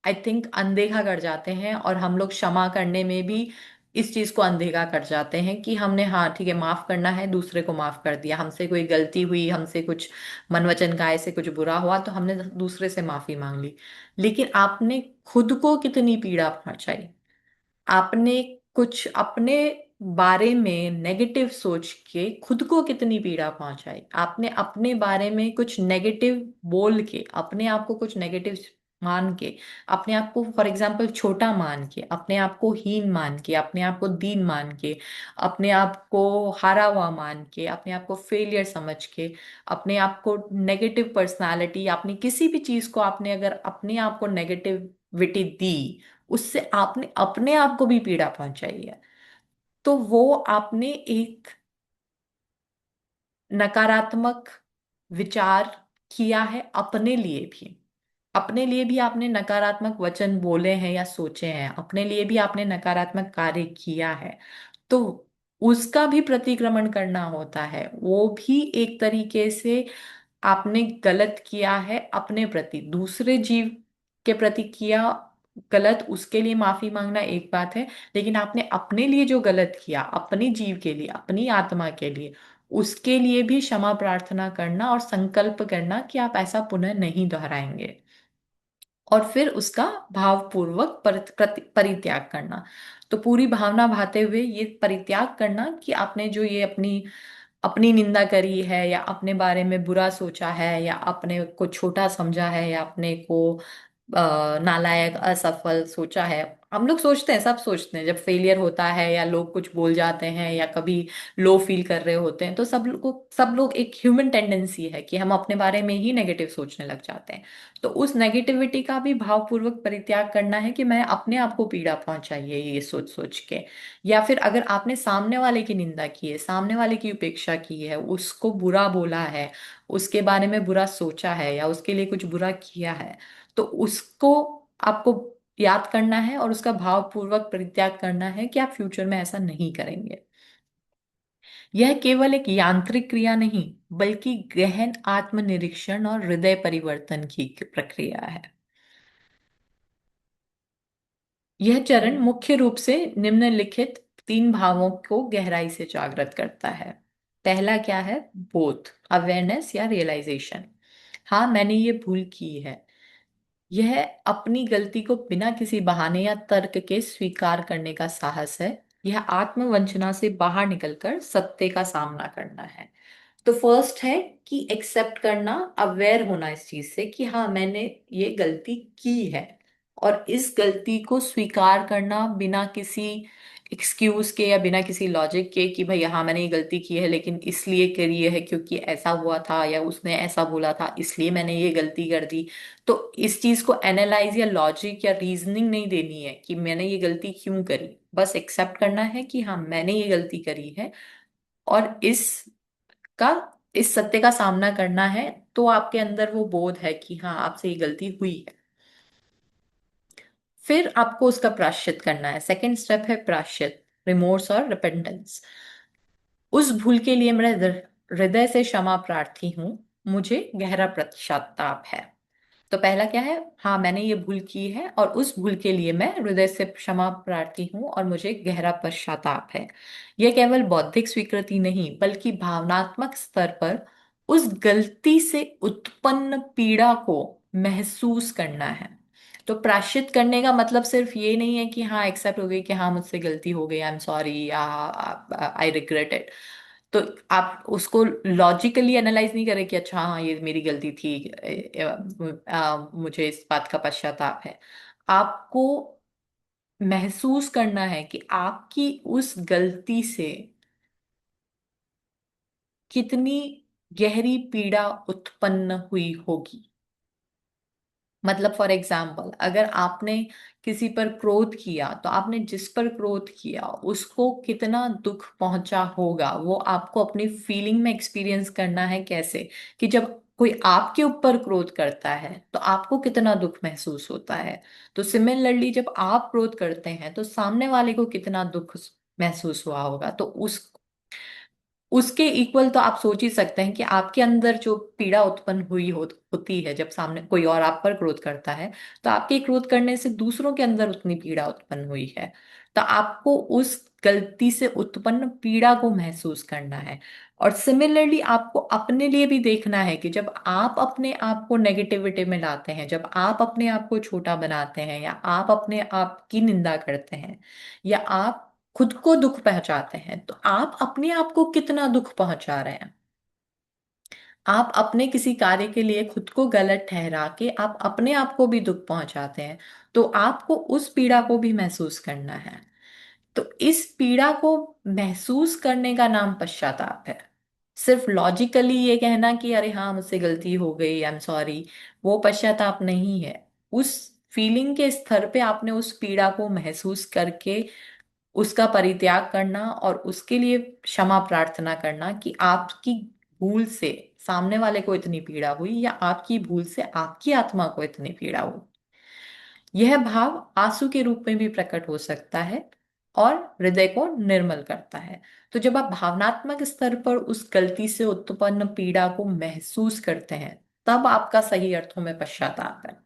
आई थिंक अनदेखा कर जाते हैं, और हम लोग क्षमा करने में भी इस चीज को अनदेखा कर जाते हैं कि हमने हाँ ठीक है माफ करना है, दूसरे को माफ कर दिया, हमसे कोई गलती हुई, हमसे कुछ मन वचन काया से कुछ बुरा हुआ, तो हमने दूसरे से माफी मांग ली। लेकिन आपने खुद को कितनी पीड़ा पहुंचाई? आपने कुछ अपने बारे में नेगेटिव सोच के खुद को कितनी पीड़ा पहुंचाई? आपने अपने बारे में कुछ नेगेटिव बोल के, अपने आप को कुछ नेगेटिव मान के, अपने आप को फॉर एग्जाम्पल छोटा मान के, अपने आप को हीन मान के, अपने आप को दीन मान के, अपने आप को हारा हुआ मान के, अपने आप को फेलियर समझ के, अपने आप को नेगेटिव पर्सनालिटी, आपने किसी भी चीज को, आपने अगर अपने आप को नेगेटिविटी दी, उससे आपने अपने आप को भी पीड़ा पहुंचाई है। तो वो आपने एक नकारात्मक विचार किया है अपने लिए भी। अपने लिए भी आपने नकारात्मक वचन बोले हैं या सोचे हैं, अपने लिए भी आपने नकारात्मक कार्य किया है। तो उसका भी प्रतिक्रमण करना होता है, वो भी एक तरीके से आपने गलत किया है अपने प्रति, दूसरे जीव के प्रति किया गलत, उसके लिए माफी मांगना एक बात है। लेकिन आपने अपने लिए जो गलत किया, अपने जीव के लिए, अपनी आत्मा के लिए, उसके लिए भी क्षमा प्रार्थना करना और संकल्प करना कि आप ऐसा पुनः नहीं दोहराएंगे। और फिर उसका भावपूर्वक परित्याग करना। तो पूरी भावना भाते हुए ये परित्याग करना कि आपने जो ये अपनी अपनी निंदा करी है, या अपने बारे में बुरा सोचा है, या अपने को छोटा समझा है, या अपने को नालायक असफल सोचा है। हम लोग सोचते हैं, सब सोचते हैं, जब फेलियर होता है या लोग कुछ बोल जाते हैं या कभी लो फील कर रहे होते हैं, तो सब लोग एक ह्यूमन टेंडेंसी है कि हम अपने बारे में ही नेगेटिव सोचने लग जाते हैं। तो उस नेगेटिविटी का भी भावपूर्वक परित्याग करना है कि मैं अपने आप को पीड़ा पहुंचाई है ये सोच सोच के। या फिर अगर आपने सामने वाले की निंदा की है, सामने वाले की उपेक्षा की है, उसको बुरा बोला है, उसके बारे में बुरा सोचा है, या उसके लिए कुछ बुरा किया है, तो उसको आपको याद करना है और उसका भावपूर्वक परित्याग करना है कि आप फ्यूचर में ऐसा नहीं करेंगे। यह केवल एक यांत्रिक क्रिया नहीं, बल्कि गहन आत्मनिरीक्षण और हृदय परिवर्तन की प्रक्रिया है। यह चरण मुख्य रूप से निम्नलिखित तीन भावों को गहराई से जागृत करता है। पहला क्या है? बोध, अवेयरनेस या रियलाइजेशन। हाँ, मैंने ये भूल की है। यह अपनी गलती को बिना किसी बहाने या तर्क के स्वीकार करने का साहस है। यह आत्मवंचना से बाहर निकलकर सत्य का सामना करना है। तो फर्स्ट है कि एक्सेप्ट करना, अवेयर होना इस चीज से कि हाँ, मैंने ये गलती की है। और इस गलती को स्वीकार करना बिना किसी एक्सक्यूज के या बिना किसी लॉजिक के कि भाई हाँ, मैंने ये गलती की है, लेकिन इसलिए करी है क्योंकि ऐसा हुआ था या उसने ऐसा बोला था इसलिए मैंने ये गलती कर दी। तो इस चीज को एनालाइज या लॉजिक या रीजनिंग नहीं देनी है कि मैंने ये गलती क्यों करी। बस एक्सेप्ट करना है कि हाँ, मैंने ये गलती करी है, और का इस सत्य का सामना करना है। तो आपके अंदर वो बोध है कि हाँ, आपसे ये गलती हुई है। फिर आपको उसका प्रायश्चित करना है। सेकंड स्टेप है प्रायश्चित, रिमोर्स और रिपेंटेंस। उस भूल के लिए मैं हृदय से क्षमा प्रार्थी हूँ, मुझे गहरा पश्चाताप है। तो पहला क्या है? हाँ, मैंने ये भूल की है और उस भूल के लिए मैं हृदय से क्षमा प्रार्थी हूँ और मुझे गहरा पश्चाताप है। यह केवल बौद्धिक स्वीकृति नहीं, बल्कि भावनात्मक स्तर पर उस गलती से उत्पन्न पीड़ा को महसूस करना है। तो प्रायश्चित करने का मतलब सिर्फ ये नहीं है कि हाँ, एक्सेप्ट हो गई कि हाँ, मुझसे गलती हो गई, आई एम सॉरी, या आई रिग्रेट इट। तो आप उसको लॉजिकली एनालाइज नहीं करें कि अच्छा हाँ, ये मेरी गलती थी, मुझे इस बात का पश्चाताप है। आपको महसूस करना है कि आपकी उस गलती से कितनी गहरी पीड़ा उत्पन्न हुई होगी। मतलब फॉर एग्जाम्पल, अगर आपने किसी पर क्रोध किया, तो आपने जिस पर क्रोध किया उसको कितना दुख पहुंचा होगा, वो आपको अपनी फीलिंग में एक्सपीरियंस करना है। कैसे? कि जब कोई आपके ऊपर क्रोध करता है तो आपको कितना दुख महसूस होता है। तो सिमिलरली जब आप क्रोध करते हैं तो सामने वाले को कितना दुख महसूस हुआ होगा। तो उसके इक्वल तो आप सोच ही सकते हैं कि आपके अंदर जो पीड़ा उत्पन्न होती है जब सामने कोई और आप पर क्रोध करता है, तो आपके क्रोध करने से दूसरों के अंदर उतनी पीड़ा उत्पन्न हुई है। तो आपको उस गलती से उत्पन्न पीड़ा को महसूस करना है। और सिमिलरली आपको अपने लिए भी देखना है कि जब आप अपने आप को नेगेटिविटी में लाते हैं, जब आप अपने आप को छोटा बनाते हैं, या आप अपने आप की निंदा करते हैं, या आप खुद को दुख पहुंचाते हैं, तो आप अपने आप को कितना दुख पहुंचा रहे हैं। आप अपने किसी कार्य के लिए खुद को गलत ठहरा के आप अपने आप को भी दुख पहुंचाते हैं। तो आपको उस पीड़ा को भी महसूस करना है। तो इस पीड़ा को महसूस करने का नाम पश्चाताप है। सिर्फ लॉजिकली ये कहना कि अरे हाँ, मुझसे गलती हो गई, आई एम सॉरी, वो पश्चाताप नहीं है। उस फीलिंग के स्तर पे आपने उस पीड़ा को महसूस करके उसका परित्याग करना और उसके लिए क्षमा प्रार्थना करना कि आपकी भूल से सामने वाले को इतनी पीड़ा हुई, या आपकी भूल से आपकी आत्मा को इतनी पीड़ा हुई। यह भाव आंसू के रूप में भी प्रकट हो सकता है और हृदय को निर्मल करता है। तो जब आप भावनात्मक स्तर पर उस गलती से उत्पन्न पीड़ा को महसूस करते हैं, तब आपका सही अर्थों में पश्चाताप है।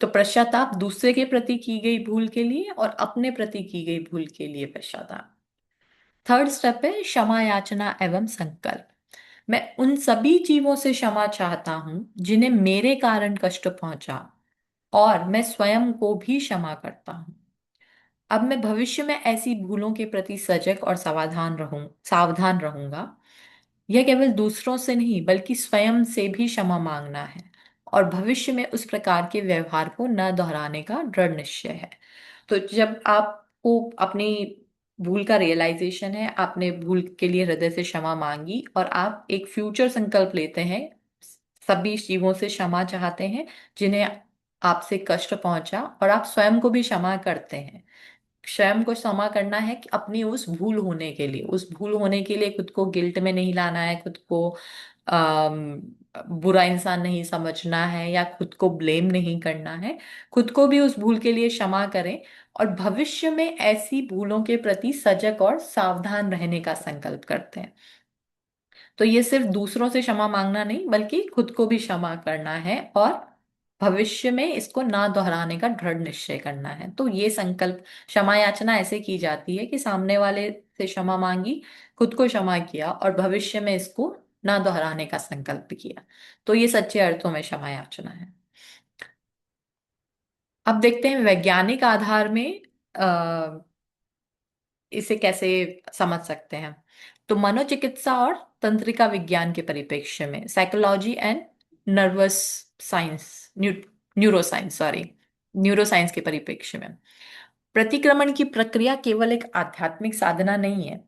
तो पश्चाताप दूसरे के प्रति की गई भूल के लिए और अपने प्रति की गई भूल के लिए पश्चाताप। थर्ड स्टेप है क्षमा याचना एवं संकल्प। मैं उन सभी जीवों से क्षमा चाहता हूं जिन्हें मेरे कारण कष्ट पहुंचा, और मैं स्वयं को भी क्षमा करता हूं। अब मैं भविष्य में ऐसी भूलों के प्रति सजग और सावधान रहूंगा। यह केवल दूसरों से नहीं बल्कि स्वयं से भी क्षमा मांगना है, और भविष्य में उस प्रकार के व्यवहार को न दोहराने का दृढ़ निश्चय है। तो जब आपको अपनी भूल का रियलाइजेशन है, आपने भूल के लिए हृदय से क्षमा मांगी, और आप एक फ्यूचर संकल्प लेते हैं, सभी जीवों से क्षमा चाहते हैं जिन्हें आपसे कष्ट पहुंचा, और आप स्वयं को भी क्षमा करते हैं। स्वयं को क्षमा करना है कि अपनी उस भूल होने के लिए, उस भूल होने के लिए खुद को गिल्ट में नहीं लाना है, खुद को अम, बुरा इंसान नहीं समझना है या खुद को ब्लेम नहीं करना है। खुद को भी उस भूल के लिए क्षमा करें, और भविष्य में ऐसी भूलों के प्रति सजग और सावधान रहने का संकल्प करते हैं। तो ये सिर्फ दूसरों से क्षमा मांगना नहीं बल्कि खुद को भी क्षमा करना है, और भविष्य में इसको ना दोहराने का दृढ़ निश्चय करना है। तो ये संकल्प, क्षमा याचना ऐसे की जाती है कि सामने वाले से क्षमा मांगी, खुद को क्षमा किया, और भविष्य में इसको ना दोहराने का संकल्प किया। तो ये सच्चे अर्थों में क्षमा याचना है। अब देखते हैं वैज्ञानिक आधार में इसे कैसे समझ सकते हैं। तो मनोचिकित्सा और तंत्रिका विज्ञान के परिप्रेक्ष्य में, psychology and nervous science, neuroscience sorry, neuroscience के परिप्रेक्ष्य में, प्रतिक्रमण की प्रक्रिया केवल एक आध्यात्मिक साधना नहीं है,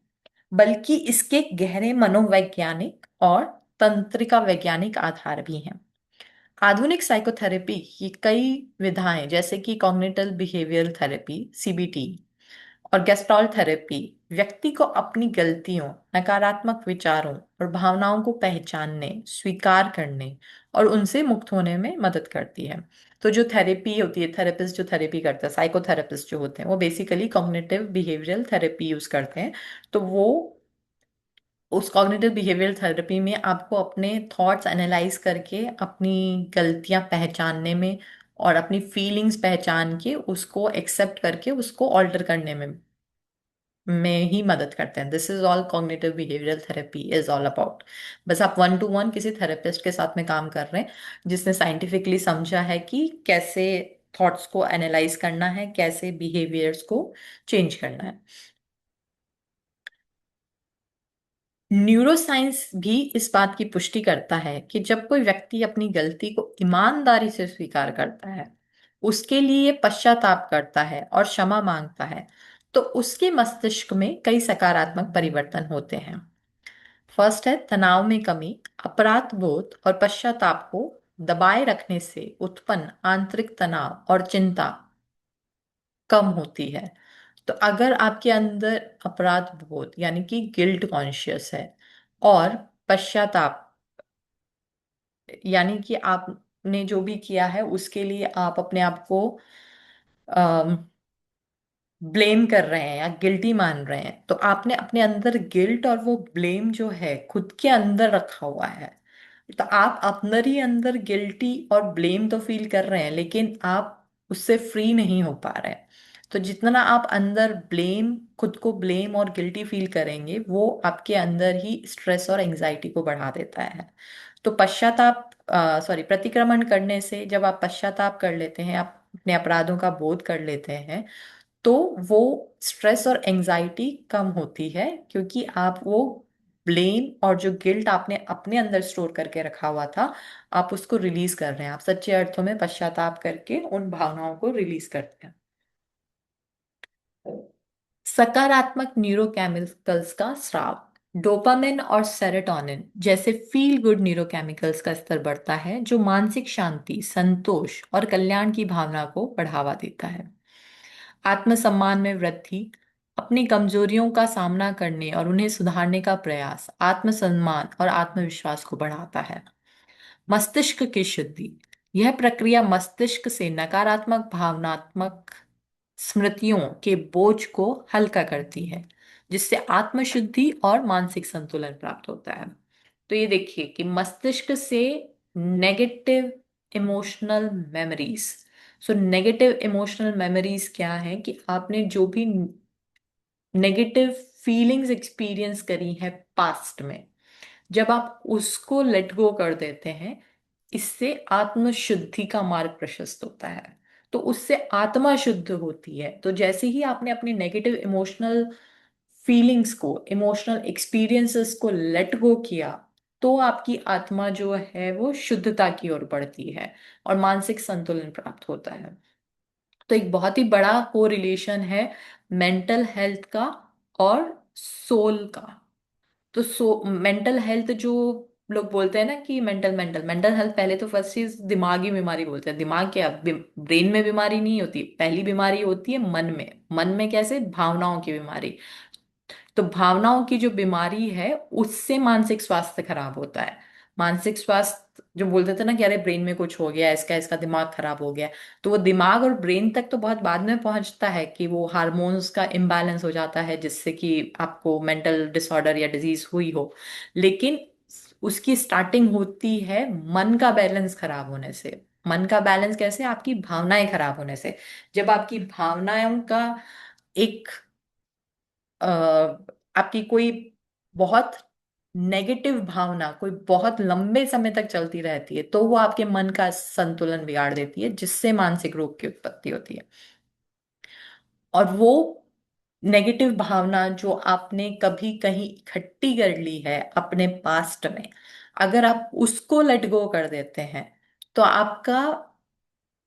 बल्कि इसके गहरे मनोवैज्ञानिक और तंत्रिका वैज्ञानिक आधार भी हैं। आधुनिक साइकोथेरेपी की कई विधाएं, जैसे कि कॉग्निटिव बिहेवियरल थेरेपी सीबीटी और गेस्टाल्ट थेरेपी, व्यक्ति को अपनी गलतियों, नकारात्मक विचारों और भावनाओं को पहचानने, स्वीकार करने और उनसे मुक्त होने में मदद करती है। तो जो थेरेपी होती है, थेरेपिस्ट जो थेरेपी करता है, साइकोथेरेपिस्ट जो होते हैं, वो basically cognitive behavioural therapy use करते हैं। तो वो उस कॉग्निटिव बिहेवियरल थेरेपी में आपको अपने थॉट्स एनालाइज करके अपनी गलतियां पहचानने में और अपनी फीलिंग्स पहचान के उसको एक्सेप्ट करके उसको ऑल्टर करने में ही मदद करते हैं। This is all cognitive behavioural therapy is all about. बस आप वन टू वन किसी थेरेपिस्ट के साथ में काम कर रहे हैं जिसने साइंटिफिकली समझा है कि कैसे थॉट्स को एनालाइज करना है, कैसे बिहेवियर्स को चेंज करना है। न्यूरोसाइंस भी इस बात की पुष्टि करता है कि जब कोई व्यक्ति अपनी गलती को ईमानदारी से स्वीकार करता है, उसके लिए पश्चाताप करता है और क्षमा मांगता है, तो उसके मस्तिष्क में कई सकारात्मक परिवर्तन होते हैं। फर्स्ट है तनाव में कमी। अपराध बोध और पश्चाताप को दबाए रखने से उत्पन्न आंतरिक तनाव और चिंता कम होती है। तो अगर आपके अंदर अपराध बोध यानी कि गिल्ट कॉन्शियस है, और पश्चाताप यानी कि आपने जो भी किया है उसके लिए आप अपने आप को ब्लेम कर रहे हैं या गिल्टी मान रहे हैं, तो आपने अपने अंदर गिल्ट और वो ब्लेम जो है खुद के अंदर रखा हुआ है। तो आप अंदर ही अंदर गिल्टी और ब्लेम तो फील कर रहे हैं, लेकिन आप उससे फ्री नहीं हो पा रहे हैं। तो जितना आप अंदर ब्लेम, खुद को ब्लेम और गिल्टी फील करेंगे, वो आपके अंदर ही स्ट्रेस और एंजाइटी को बढ़ा देता है। तो पश्चाताप, प्रतिक्रमण करने से जब आप पश्चाताप कर लेते हैं, आप अपने अपराधों का बोध कर लेते हैं, तो वो स्ट्रेस और एंजाइटी कम होती है, क्योंकि आप वो ब्लेम और जो गिल्ट आपने अपने अंदर स्टोर करके रखा हुआ था, आप उसको रिलीज कर रहे हैं। आप सच्चे अर्थों में पश्चाताप करके उन भावनाओं को रिलीज करते हैं। सकारात्मक न्यूरोकेमिकल्स का स्राव, डोपामिन और सेरोटोनिन जैसे फील गुड न्यूरोकेमिकल्स का स्तर बढ़ता है, जो मानसिक शांति, संतोष और कल्याण की भावना को बढ़ावा देता है। आत्मसम्मान में वृद्धि, अपनी कमजोरियों का सामना करने और उन्हें सुधारने का प्रयास आत्मसम्मान और आत्मविश्वास को बढ़ाता है। मस्तिष्क की शुद्धि, यह प्रक्रिया मस्तिष्क से नकारात्मक भावनात्मक स्मृतियों के बोझ को हल्का करती है, जिससे आत्मशुद्धि और मानसिक संतुलन प्राप्त होता है। तो ये देखिए कि मस्तिष्क से negative emotional memories, so negative emotional memories क्या है कि आपने जो भी नेगेटिव फीलिंग्स एक्सपीरियंस करी है पास्ट में, जब आप उसको लेट गो कर देते हैं, इससे आत्म शुद्धि का मार्ग प्रशस्त होता है। तो उससे आत्मा शुद्ध होती है। तो जैसे ही आपने अपनी नेगेटिव इमोशनल फीलिंग्स को, इमोशनल एक्सपीरियंसेस को लेट गो किया, तो आपकी आत्मा जो है वो शुद्धता की ओर बढ़ती है और मानसिक संतुलन प्राप्त होता है। तो एक बहुत ही बड़ा को रिलेशन है मेंटल हेल्थ का और सोल का। तो मेंटल हेल्थ जो लोग बोलते हैं ना कि मेंटल मेंटल हेल्थ, पहले तो फर्स्ट चीज दिमागी बीमारी बोलते हैं। दिमाग क्या, ब्रेन में बीमारी नहीं होती, पहली बीमारी होती है मन में। मन में कैसे, भावनाओं की बीमारी। तो भावनाओं की जो बीमारी है उससे मानसिक स्वास्थ्य खराब होता है। मानसिक स्वास्थ्य जो बोलते थे ना कि अरे ब्रेन में कुछ हो गया, इसका इसका दिमाग खराब हो गया, तो वो दिमाग और ब्रेन तक तो बहुत बाद में पहुंचता है कि वो हार्मोन्स का इम्बैलेंस हो जाता है, जिससे कि आपको मेंटल डिसऑर्डर या डिजीज हुई हो। लेकिन उसकी स्टार्टिंग होती है मन का बैलेंस खराब होने से। मन का बैलेंस कैसे, आपकी भावनाएं खराब होने से। जब आपकी भावनाओं का एक अ, आपकी कोई बहुत नेगेटिव भावना कोई बहुत लंबे समय तक चलती रहती है, तो वो आपके मन का संतुलन बिगाड़ देती है, जिससे मानसिक रोग की उत्पत्ति होती है। और वो नेगेटिव भावना जो आपने कभी कहीं इकट्ठी कर ली है अपने पास्ट में, अगर आप उसको लेट गो कर देते हैं, तो आपका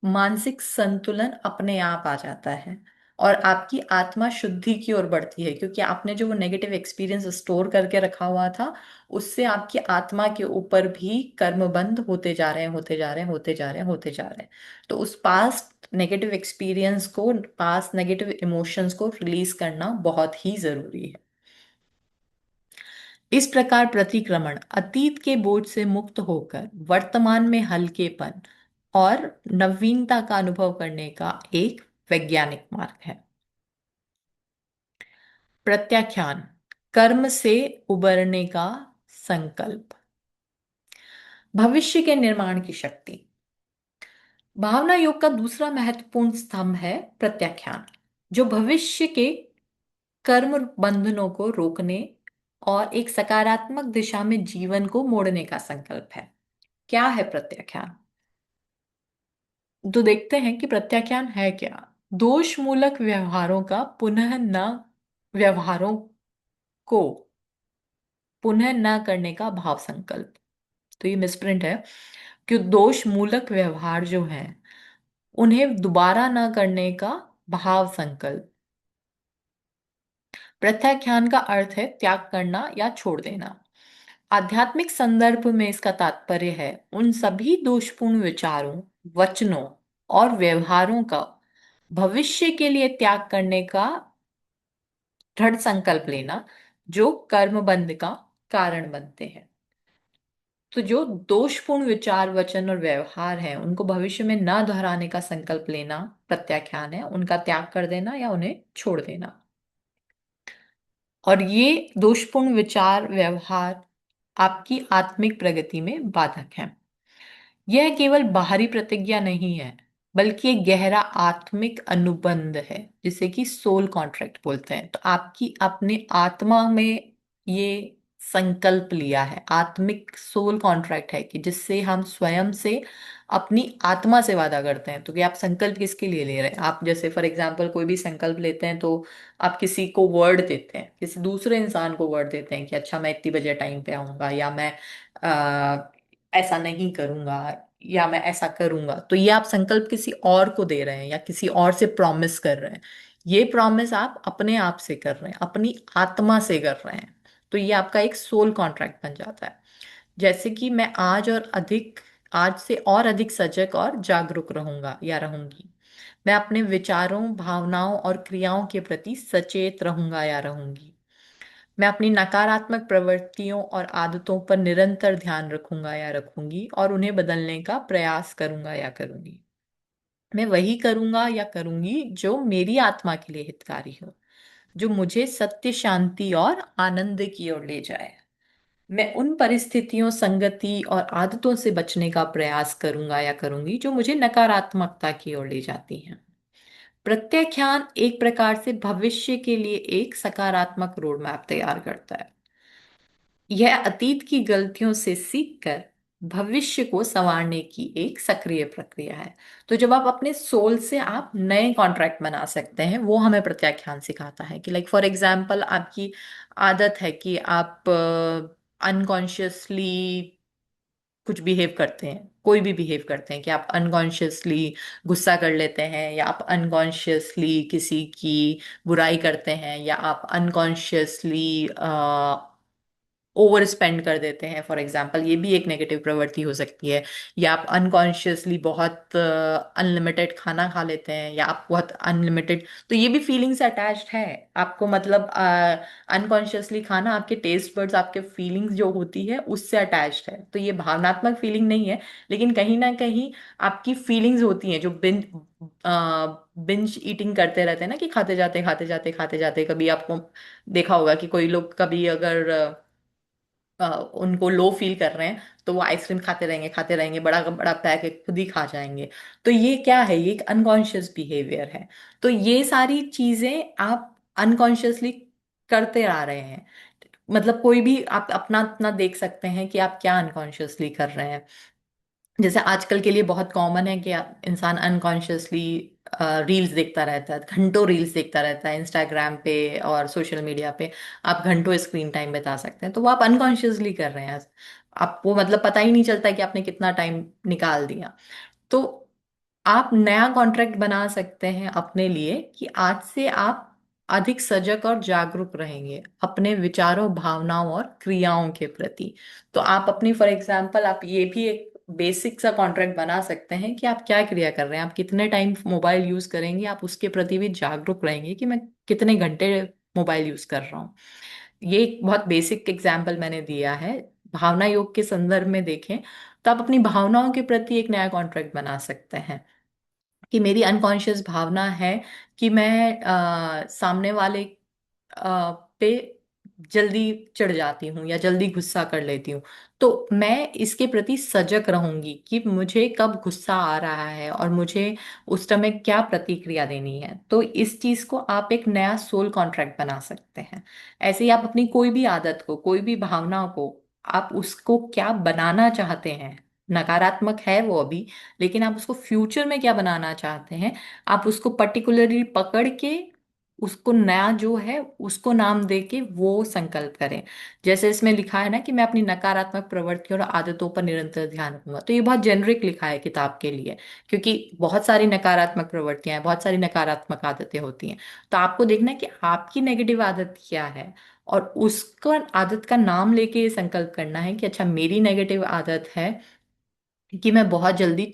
मानसिक संतुलन अपने आप आ जाता है और आपकी आत्मा शुद्धि की ओर बढ़ती है, क्योंकि आपने जो वो नेगेटिव एक्सपीरियंस स्टोर करके रखा हुआ था, उससे आपकी आत्मा के ऊपर भी कर्मबंध होते जा रहे हैं, होते जा रहे हैं, होते जा रहे हैं, होते जा रहे हैं। तो उस पास्ट नेगेटिव एक्सपीरियंस को, पास्ट नेगेटिव इमोशंस को रिलीज करना बहुत ही जरूरी है। इस प्रकार प्रतिक्रमण अतीत के बोझ से मुक्त होकर वर्तमान में हल्केपन और नवीनता का अनुभव करने का एक वैज्ञानिक मार्ग है। प्रत्याख्यान, कर्म से उबरने का संकल्प। भविष्य के निर्माण की शक्ति। भावना योग का दूसरा महत्वपूर्ण स्तंभ है प्रत्याख्यान, जो भविष्य के कर्म बंधनों को रोकने और एक सकारात्मक दिशा में जीवन को मोड़ने का संकल्प है। क्या है प्रत्याख्यान? तो देखते हैं कि प्रत्याख्यान है क्या। दोष मूलक व्यवहारों का पुनः न व्यवहारों को पुनः न करने का भाव संकल्प। तो ये मिसप्रिंट है कि दोष मूलक व्यवहार जो है उन्हें दोबारा न करने का भाव संकल्प। प्रत्याख्यान का अर्थ है त्याग करना या छोड़ देना। आध्यात्मिक संदर्भ में इसका तात्पर्य है उन सभी दोषपूर्ण विचारों, वचनों और व्यवहारों का भविष्य के लिए त्याग करने का दृढ़ संकल्प लेना, जो कर्मबंध का कारण बनते हैं। तो जो दोषपूर्ण विचार, वचन और व्यवहार हैं, उनको भविष्य में ना दोहराने का संकल्प लेना प्रत्याख्यान है, उनका त्याग कर देना या उन्हें छोड़ देना। और ये दोषपूर्ण विचार, व्यवहार आपकी आत्मिक प्रगति में बाधक हैं। यह केवल बाहरी प्रतिज्ञा नहीं है, बल्कि एक गहरा आत्मिक अनुबंध है, जिसे कि सोल कॉन्ट्रैक्ट बोलते हैं। तो आपकी अपने आत्मा में ये संकल्प लिया है, आत्मिक सोल कॉन्ट्रैक्ट है, कि जिससे हम स्वयं से अपनी आत्मा से वादा करते हैं। तो कि आप संकल्प किसके लिए ले रहे हैं? आप जैसे फॉर एग्जाम्पल कोई भी संकल्प लेते हैं, तो आप किसी को वर्ड देते हैं, किसी दूसरे इंसान को वर्ड देते हैं कि अच्छा मैं इतनी बजे टाइम पे आऊंगा, या मैं ऐसा नहीं करूंगा, या मैं ऐसा करूंगा। तो ये आप संकल्प किसी और को दे रहे हैं या किसी और से प्रॉमिस कर रहे हैं। ये प्रॉमिस आप अपने आप से कर रहे हैं, अपनी आत्मा से कर रहे हैं। तो ये आपका एक सोल कॉन्ट्रैक्ट बन जाता है। जैसे कि मैं आज से और अधिक सजग और जागरूक रहूंगा या रहूंगी। मैं अपने विचारों, भावनाओं और क्रियाओं के प्रति सचेत रहूंगा या रहूंगी। मैं अपनी नकारात्मक प्रवृत्तियों और आदतों पर निरंतर ध्यान रखूंगा या रखूंगी और उन्हें बदलने का प्रयास करूंगा या करूंगी। मैं वही करूंगा या करूंगी जो मेरी आत्मा के लिए हितकारी हो, जो मुझे सत्य, शांति और आनंद की ओर ले जाए। मैं उन परिस्थितियों, संगति और आदतों से बचने का प्रयास करूंगा या करूंगी जो मुझे नकारात्मकता की ओर ले जाती हैं। प्रत्याख्यान एक प्रकार से भविष्य के लिए एक सकारात्मक रोड मैप तैयार करता है। यह अतीत की गलतियों से सीखकर भविष्य को संवारने की एक सक्रिय प्रक्रिया है। तो जब आप अपने सोल से आप नए कॉन्ट्रैक्ट बना सकते हैं, वो हमें प्रत्याख्यान सिखाता है। कि लाइक फॉर एग्जांपल, आपकी आदत है कि आप अनकॉन्शियसली कुछ बिहेव करते हैं, कोई भी बिहेव करते हैं, कि आप अनकॉन्शियसली गुस्सा कर लेते हैं, या आप अनकॉन्शियसली किसी की बुराई करते हैं, या आप अनकॉन्शियसली ओवर स्पेंड कर देते हैं, फॉर एग्जाम्पल, ये भी एक नेगेटिव प्रवृत्ति हो सकती है। या आप अनकॉन्शियसली बहुत अनलिमिटेड खाना खा लेते हैं, या आप बहुत अनलिमिटेड, तो ये भी फीलिंग से अटैच्ड है आपको। मतलब अनकॉन्शियसली खाना आपके टेस्ट बर्ड्स, आपके फीलिंग्स जो होती है उससे अटैच्ड है। तो ये भावनात्मक फीलिंग नहीं है, लेकिन कहीं ना कहीं आपकी फीलिंग्स होती हैं जो बिंज ईटिंग करते रहते हैं ना, कि खाते जाते खाते जाते खाते जाते। कभी आपको देखा होगा कि कोई लोग कभी अगर उनको लो फील कर रहे हैं, तो वो आइसक्रीम खाते रहेंगे, बड़ा बड़ा पैकेट खुद ही खा जाएंगे। तो ये क्या है? ये एक अनकॉन्शियस बिहेवियर है। तो ये सारी चीजें आप अनकॉन्शियसली करते आ रहे हैं। मतलब कोई भी आप अपना अपना देख सकते हैं कि आप क्या अनकॉन्शियसली कर रहे हैं। जैसे आजकल के लिए बहुत कॉमन है कि इंसान अनकॉन्शियसली रील्स देखता रहता है, घंटों रील्स देखता रहता है इंस्टाग्राम पे और सोशल मीडिया पे। आप घंटों स्क्रीन टाइम बिता सकते हैं, तो वो आप अनकॉन्शियसली कर रहे हैं। आपको मतलब पता ही नहीं चलता कि आपने कितना टाइम निकाल दिया। तो आप नया कॉन्ट्रैक्ट बना सकते हैं अपने लिए, कि आज से आप अधिक सजग और जागरूक रहेंगे अपने विचारों, भावनाओं और क्रियाओं के प्रति। तो आप अपनी, फॉर एग्जाम्पल, आप ये भी एक बेसिक सा कॉन्ट्रैक्ट बना सकते हैं कि आप क्या क्रिया कर रहे हैं, आप कितने टाइम मोबाइल यूज करेंगे, आप उसके प्रति भी जागरूक रहेंगे कि मैं कितने घंटे मोबाइल यूज कर रहा हूँ। ये एक बहुत बेसिक एग्जाम्पल मैंने दिया है। भावना योग के संदर्भ में देखें तो आप अपनी भावनाओं के प्रति एक नया कॉन्ट्रैक्ट बना सकते हैं। कि मेरी अनकॉन्शियस भावना है कि मैं सामने वाले पे जल्दी चिढ़ जाती हूँ या जल्दी गुस्सा कर लेती हूँ। तो मैं इसके प्रति सजग रहूंगी कि मुझे कब गुस्सा आ रहा है और मुझे उस समय क्या प्रतिक्रिया देनी है। तो इस चीज को आप एक नया सोल कॉन्ट्रैक्ट बना सकते हैं। ऐसे ही आप अपनी कोई भी आदत को, कोई भी भावना को, आप उसको क्या बनाना चाहते हैं, नकारात्मक है वो अभी, लेकिन आप उसको फ्यूचर में क्या बनाना चाहते हैं, आप उसको पर्टिकुलरली पकड़ के उसको नया जो है उसको नाम दे के वो संकल्प करें। जैसे इसमें लिखा है ना कि मैं अपनी नकारात्मक प्रवृत्तियों और आदतों पर निरंतर ध्यान रखूंगा, तो ये बहुत जेनरिक लिखा है किताब के लिए, क्योंकि बहुत सारी नकारात्मक प्रवृत्तियां हैं, बहुत सारी नकारात्मक आदतें होती हैं। तो आपको देखना है कि आपकी नेगेटिव आदत क्या है, और उसको आदत का नाम लेके ये संकल्प करना है कि अच्छा, मेरी नेगेटिव आदत है कि मैं बहुत जल्दी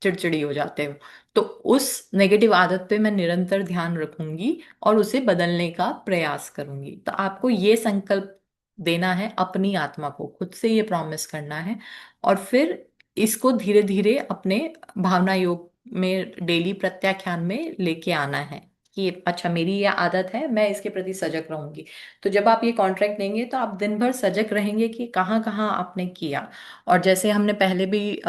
चिड़चिड़ी हो जाते हूँ। तो उस नेगेटिव आदत पे मैं निरंतर ध्यान रखूंगी और उसे बदलने का प्रयास करूंगी। तो आपको ये संकल्प देना है अपनी आत्मा को, खुद से ये प्रॉमिस करना है। और फिर इसको धीरे धीरे अपने भावना योग में, डेली प्रत्याख्यान में लेके आना है कि अच्छा, मेरी ये आदत है, मैं इसके प्रति सजग रहूंगी। तो जब आप ये कॉन्ट्रैक्ट देंगे तो आप दिन भर सजग रहेंगे कि कहाँ कहाँ आपने किया। और जैसे हमने पहले भी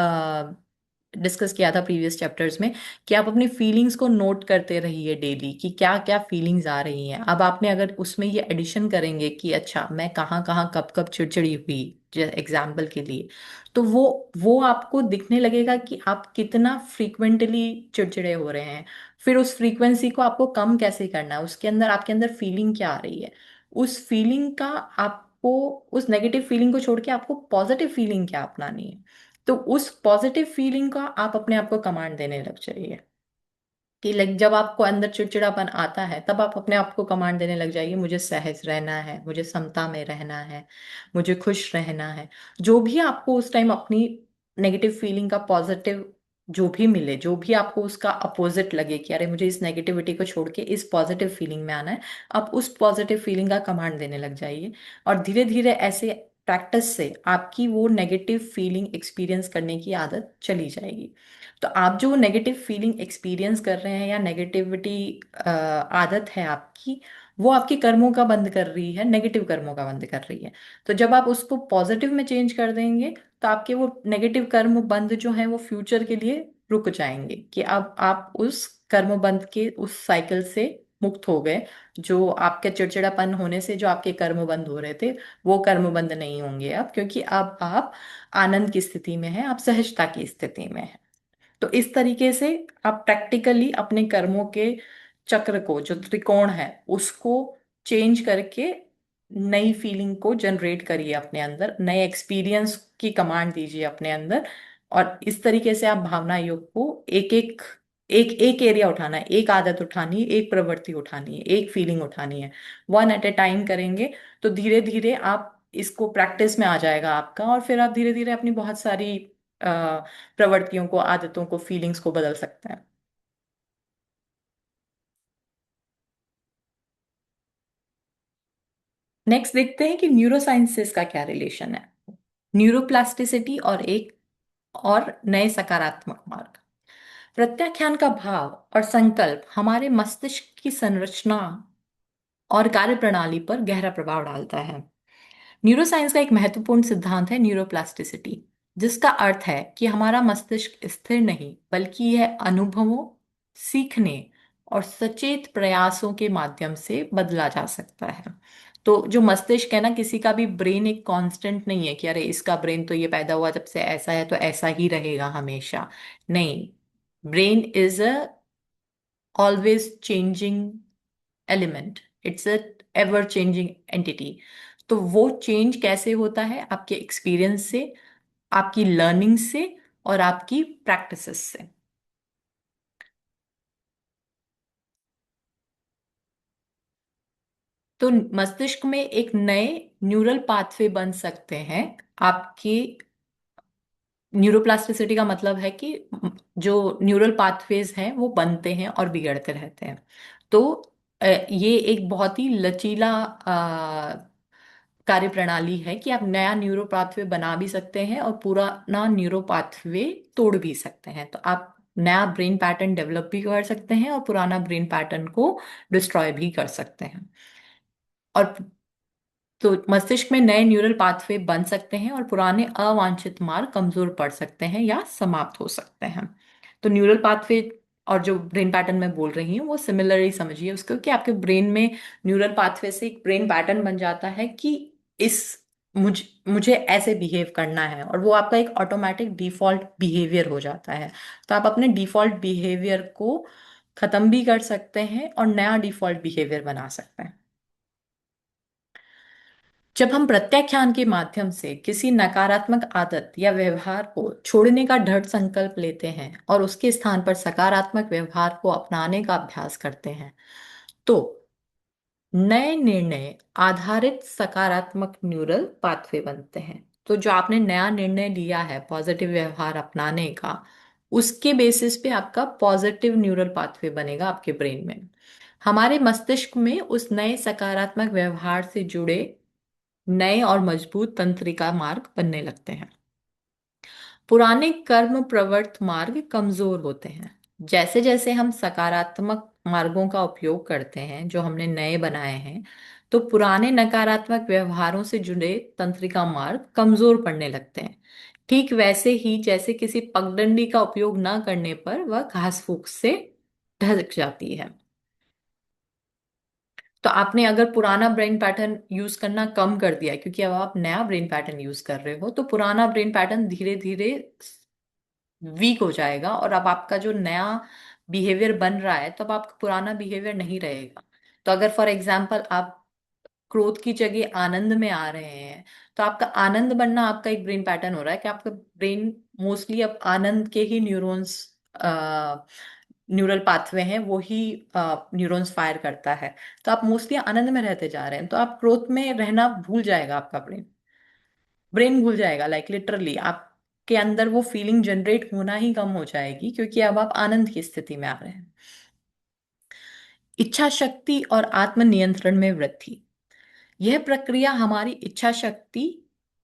डिस्कस किया था प्रीवियस चैप्टर्स में, कि आप अपनी फीलिंग्स को नोट करते रहिए डेली, कि क्या क्या फीलिंग्स आ रही हैं। अब आपने अगर उसमें ये एडिशन करेंगे कि अच्छा, मैं कहाँ कहाँ कब कब चिड़चिड़ी हुई, एग्जाम्पल के लिए, तो वो आपको दिखने लगेगा कि आप कितना फ्रीक्वेंटली चिड़चिड़े हो रहे हैं। फिर उस फ्रीक्वेंसी को आपको कम कैसे करना है, उसके अंदर आपके अंदर फीलिंग क्या आ रही है, उस फीलिंग का आपको, उस नेगेटिव फीलिंग को छोड़ के आपको पॉजिटिव फीलिंग क्या अपनानी है। तो उस पॉजिटिव फीलिंग का आप अपने आप को कमांड देने लग जाइए। कि लाइक जब आपको अंदर चिड़चिड़ापन आता है, तब आप अपने आप को कमांड देने लग जाइए, मुझे सहज रहना है, मुझे समता में रहना है, मुझे खुश रहना है। जो भी आपको उस टाइम अपनी नेगेटिव फीलिंग का पॉजिटिव जो भी मिले, जो भी आपको उसका अपोजिट लगे कि अरे, मुझे इस नेगेटिविटी को छोड़ के इस पॉजिटिव फीलिंग में आना है, आप उस पॉजिटिव फीलिंग का कमांड देने लग जाइए। और धीरे धीरे ऐसे प्रैक्टिस से आपकी वो नेगेटिव फीलिंग एक्सपीरियंस करने की आदत चली जाएगी। तो आप जो नेगेटिव फीलिंग एक्सपीरियंस कर रहे हैं या नेगेटिविटी आदत है आपकी, वो आपके कर्मों का बंद कर रही है, नेगेटिव कर्मों का बंद कर रही है। तो जब आप उसको पॉजिटिव में चेंज कर देंगे, तो आपके वो नेगेटिव कर्म बंद जो है वो फ्यूचर के लिए रुक जाएंगे, कि अब आप उस कर्म बंध के उस साइकिल से मुक्त हो गए। जो आपके चिड़चिड़ापन होने से जो आपके कर्म बंद हो रहे थे, वो कर्म बंद नहीं होंगे अब, क्योंकि अब आप आनंद की स्थिति में हैं, आप सहजता की स्थिति में हैं। तो इस तरीके से आप प्रैक्टिकली अपने कर्मों के चक्र को, जो त्रिकोण है, उसको चेंज करके नई फीलिंग को जनरेट करिए अपने अंदर, नए एक्सपीरियंस की कमांड दीजिए अपने अंदर। और इस तरीके से आप भावना योग को एक एक एक एक एरिया उठाना है, एक आदत उठानी है, एक प्रवृत्ति उठानी है, एक फीलिंग उठानी है, वन एट ए टाइम करेंगे। तो धीरे धीरे आप इसको प्रैक्टिस में आ जाएगा आपका, और फिर आप धीरे धीरे अपनी बहुत सारी प्रवृत्तियों को, आदतों को, फीलिंग्स को बदल सकते हैं। नेक्स्ट देखते हैं कि न्यूरोसाइंस से इसका क्या रिलेशन है। न्यूरोप्लास्टिसिटी और एक और नए सकारात्मक मार्ग। प्रत्याख्यान का भाव और संकल्प हमारे मस्तिष्क की संरचना और कार्यप्रणाली पर गहरा प्रभाव डालता है। न्यूरोसाइंस का एक महत्वपूर्ण सिद्धांत है न्यूरोप्लास्टिसिटी, जिसका अर्थ है कि हमारा मस्तिष्क स्थिर नहीं, बल्कि यह अनुभवों, सीखने और सचेत प्रयासों के माध्यम से बदला जा सकता है। तो जो मस्तिष्क है ना, किसी का भी ब्रेन एक कांस्टेंट नहीं है कि अरे इसका ब्रेन तो ये पैदा हुआ जब से ऐसा है तो ऐसा ही रहेगा हमेशा। नहीं, brain is a always changing element, it's a ever changing entity. तो वो चेंज कैसे होता है? आपके एक्सपीरियंस से, आपकी लर्निंग से, और आपकी प्रैक्टिसेस से। तो मस्तिष्क में एक नए न्यूरल पाथवे बन सकते हैं आपकी। न्यूरोप्लास्टिसिटी का मतलब है कि जो न्यूरल पाथवेज हैं वो बनते हैं और बिगड़ते रहते हैं। तो ये एक बहुत ही लचीला कार्य प्रणाली है कि आप नया न्यूरो पाथवे बना भी सकते हैं और पुराना न्यूरो पाथवे तोड़ भी सकते हैं। तो आप नया ब्रेन पैटर्न डेवलप भी कर सकते हैं और पुराना ब्रेन पैटर्न को डिस्ट्रॉय भी कर सकते हैं। और तो मस्तिष्क में नए न्यूरल पाथवे बन सकते हैं और पुराने अवांछित मार्ग कमजोर पड़ सकते हैं या समाप्त हो सकते हैं। तो न्यूरल पाथवे और जो ब्रेन पैटर्न मैं बोल रही हूँ वो सिमिलरली समझिए उसको, कि आपके ब्रेन में न्यूरल पाथवे से एक ब्रेन पैटर्न बन जाता है कि इस मुझे ऐसे बिहेव करना है, और वो आपका एक ऑटोमेटिक डिफॉल्ट बिहेवियर हो जाता है। तो आप अपने डिफॉल्ट बिहेवियर को खत्म भी कर सकते हैं और नया डिफॉल्ट बिहेवियर बना सकते हैं। जब हम प्रत्याख्यान के माध्यम से किसी नकारात्मक आदत या व्यवहार को छोड़ने का दृढ़ संकल्प लेते हैं और उसके स्थान पर सकारात्मक व्यवहार को अपनाने का अभ्यास करते हैं, तो नए निर्णय आधारित सकारात्मक न्यूरल पाथवे बनते हैं। तो जो आपने नया निर्णय लिया है पॉजिटिव व्यवहार अपनाने का, उसके बेसिस पे आपका पॉजिटिव न्यूरल पाथवे बनेगा आपके ब्रेन में। हमारे मस्तिष्क में उस नए सकारात्मक व्यवहार से जुड़े नए और मजबूत तंत्रिका मार्ग बनने लगते हैं। पुराने कर्म प्रवृत्त मार्ग कमजोर होते हैं। जैसे जैसे हम सकारात्मक मार्गों का उपयोग करते हैं जो हमने नए बनाए हैं, तो पुराने नकारात्मक व्यवहारों से जुड़े तंत्रिका मार्ग कमजोर पड़ने लगते हैं। ठीक वैसे ही जैसे किसी पगडंडी का उपयोग न करने पर वह घास फूस से ढक जाती है। तो आपने अगर पुराना ब्रेन पैटर्न यूज करना कम कर दिया क्योंकि अब आप नया ब्रेन पैटर्न यूज कर रहे हो, तो पुराना ब्रेन पैटर्न धीरे धीरे वीक हो जाएगा, और अब आपका जो नया बिहेवियर बन रहा है, तो अब आपका पुराना बिहेवियर नहीं रहेगा। तो अगर फॉर एग्जाम्पल आप क्रोध की जगह आनंद में आ रहे हैं, तो आपका आनंद बनना आपका एक ब्रेन पैटर्न हो रहा है कि आपका ब्रेन मोस्टली अब आनंद के ही न्यूरॉन्स, न्यूरल पाथवे हैं वो ही न्यूरॉन्स फायर करता है। तो आप मोस्टली आनंद में रहते जा रहे हैं, तो आप क्रोध में रहना भूल जाएगा आपका ब्रेन। ब्रेन भूल जाएगा, लाइक लिटरली आपके अंदर वो फीलिंग जनरेट होना ही कम हो जाएगी, क्योंकि अब आप आनंद की स्थिति में आ रहे हैं। इच्छा शक्ति और आत्म नियंत्रण में वृद्धि। यह प्रक्रिया हमारी इच्छा शक्ति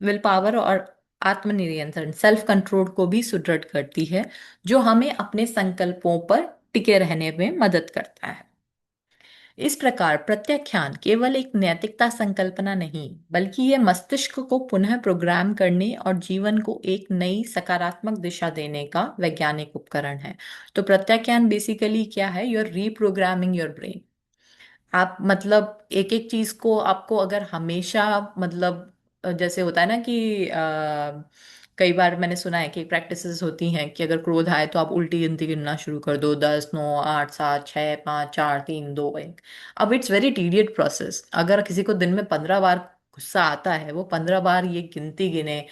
विल पावर और आत्मनियंत्रण, सेल्फ कंट्रोल को भी सुदृढ़ करती है, जो हमें अपने संकल्पों पर टिके रहने में मदद करता है। इस प्रकार प्रत्याख्यान केवल एक नैतिकता संकल्पना नहीं, बल्कि यह मस्तिष्क को पुनः प्रोग्राम करने और जीवन को एक नई सकारात्मक दिशा देने का वैज्ञानिक उपकरण है। तो प्रत्याख्यान बेसिकली क्या है? You are reprogramming your brain. आप मतलब एक एक चीज को आपको अगर हमेशा मतलब जैसे होता है ना कि कई बार मैंने सुना है कि प्रैक्टिसेस होती हैं कि अगर क्रोध आए तो आप उल्टी गिनती गिनना शुरू कर दो, 10, 9, 8, 7, 6, 5, 4, 3, 2, 1। अब इट्स वेरी टीडियड प्रोसेस। अगर किसी को दिन में 15 बार गुस्सा आता है, वो 15 बार ये गिनती गिने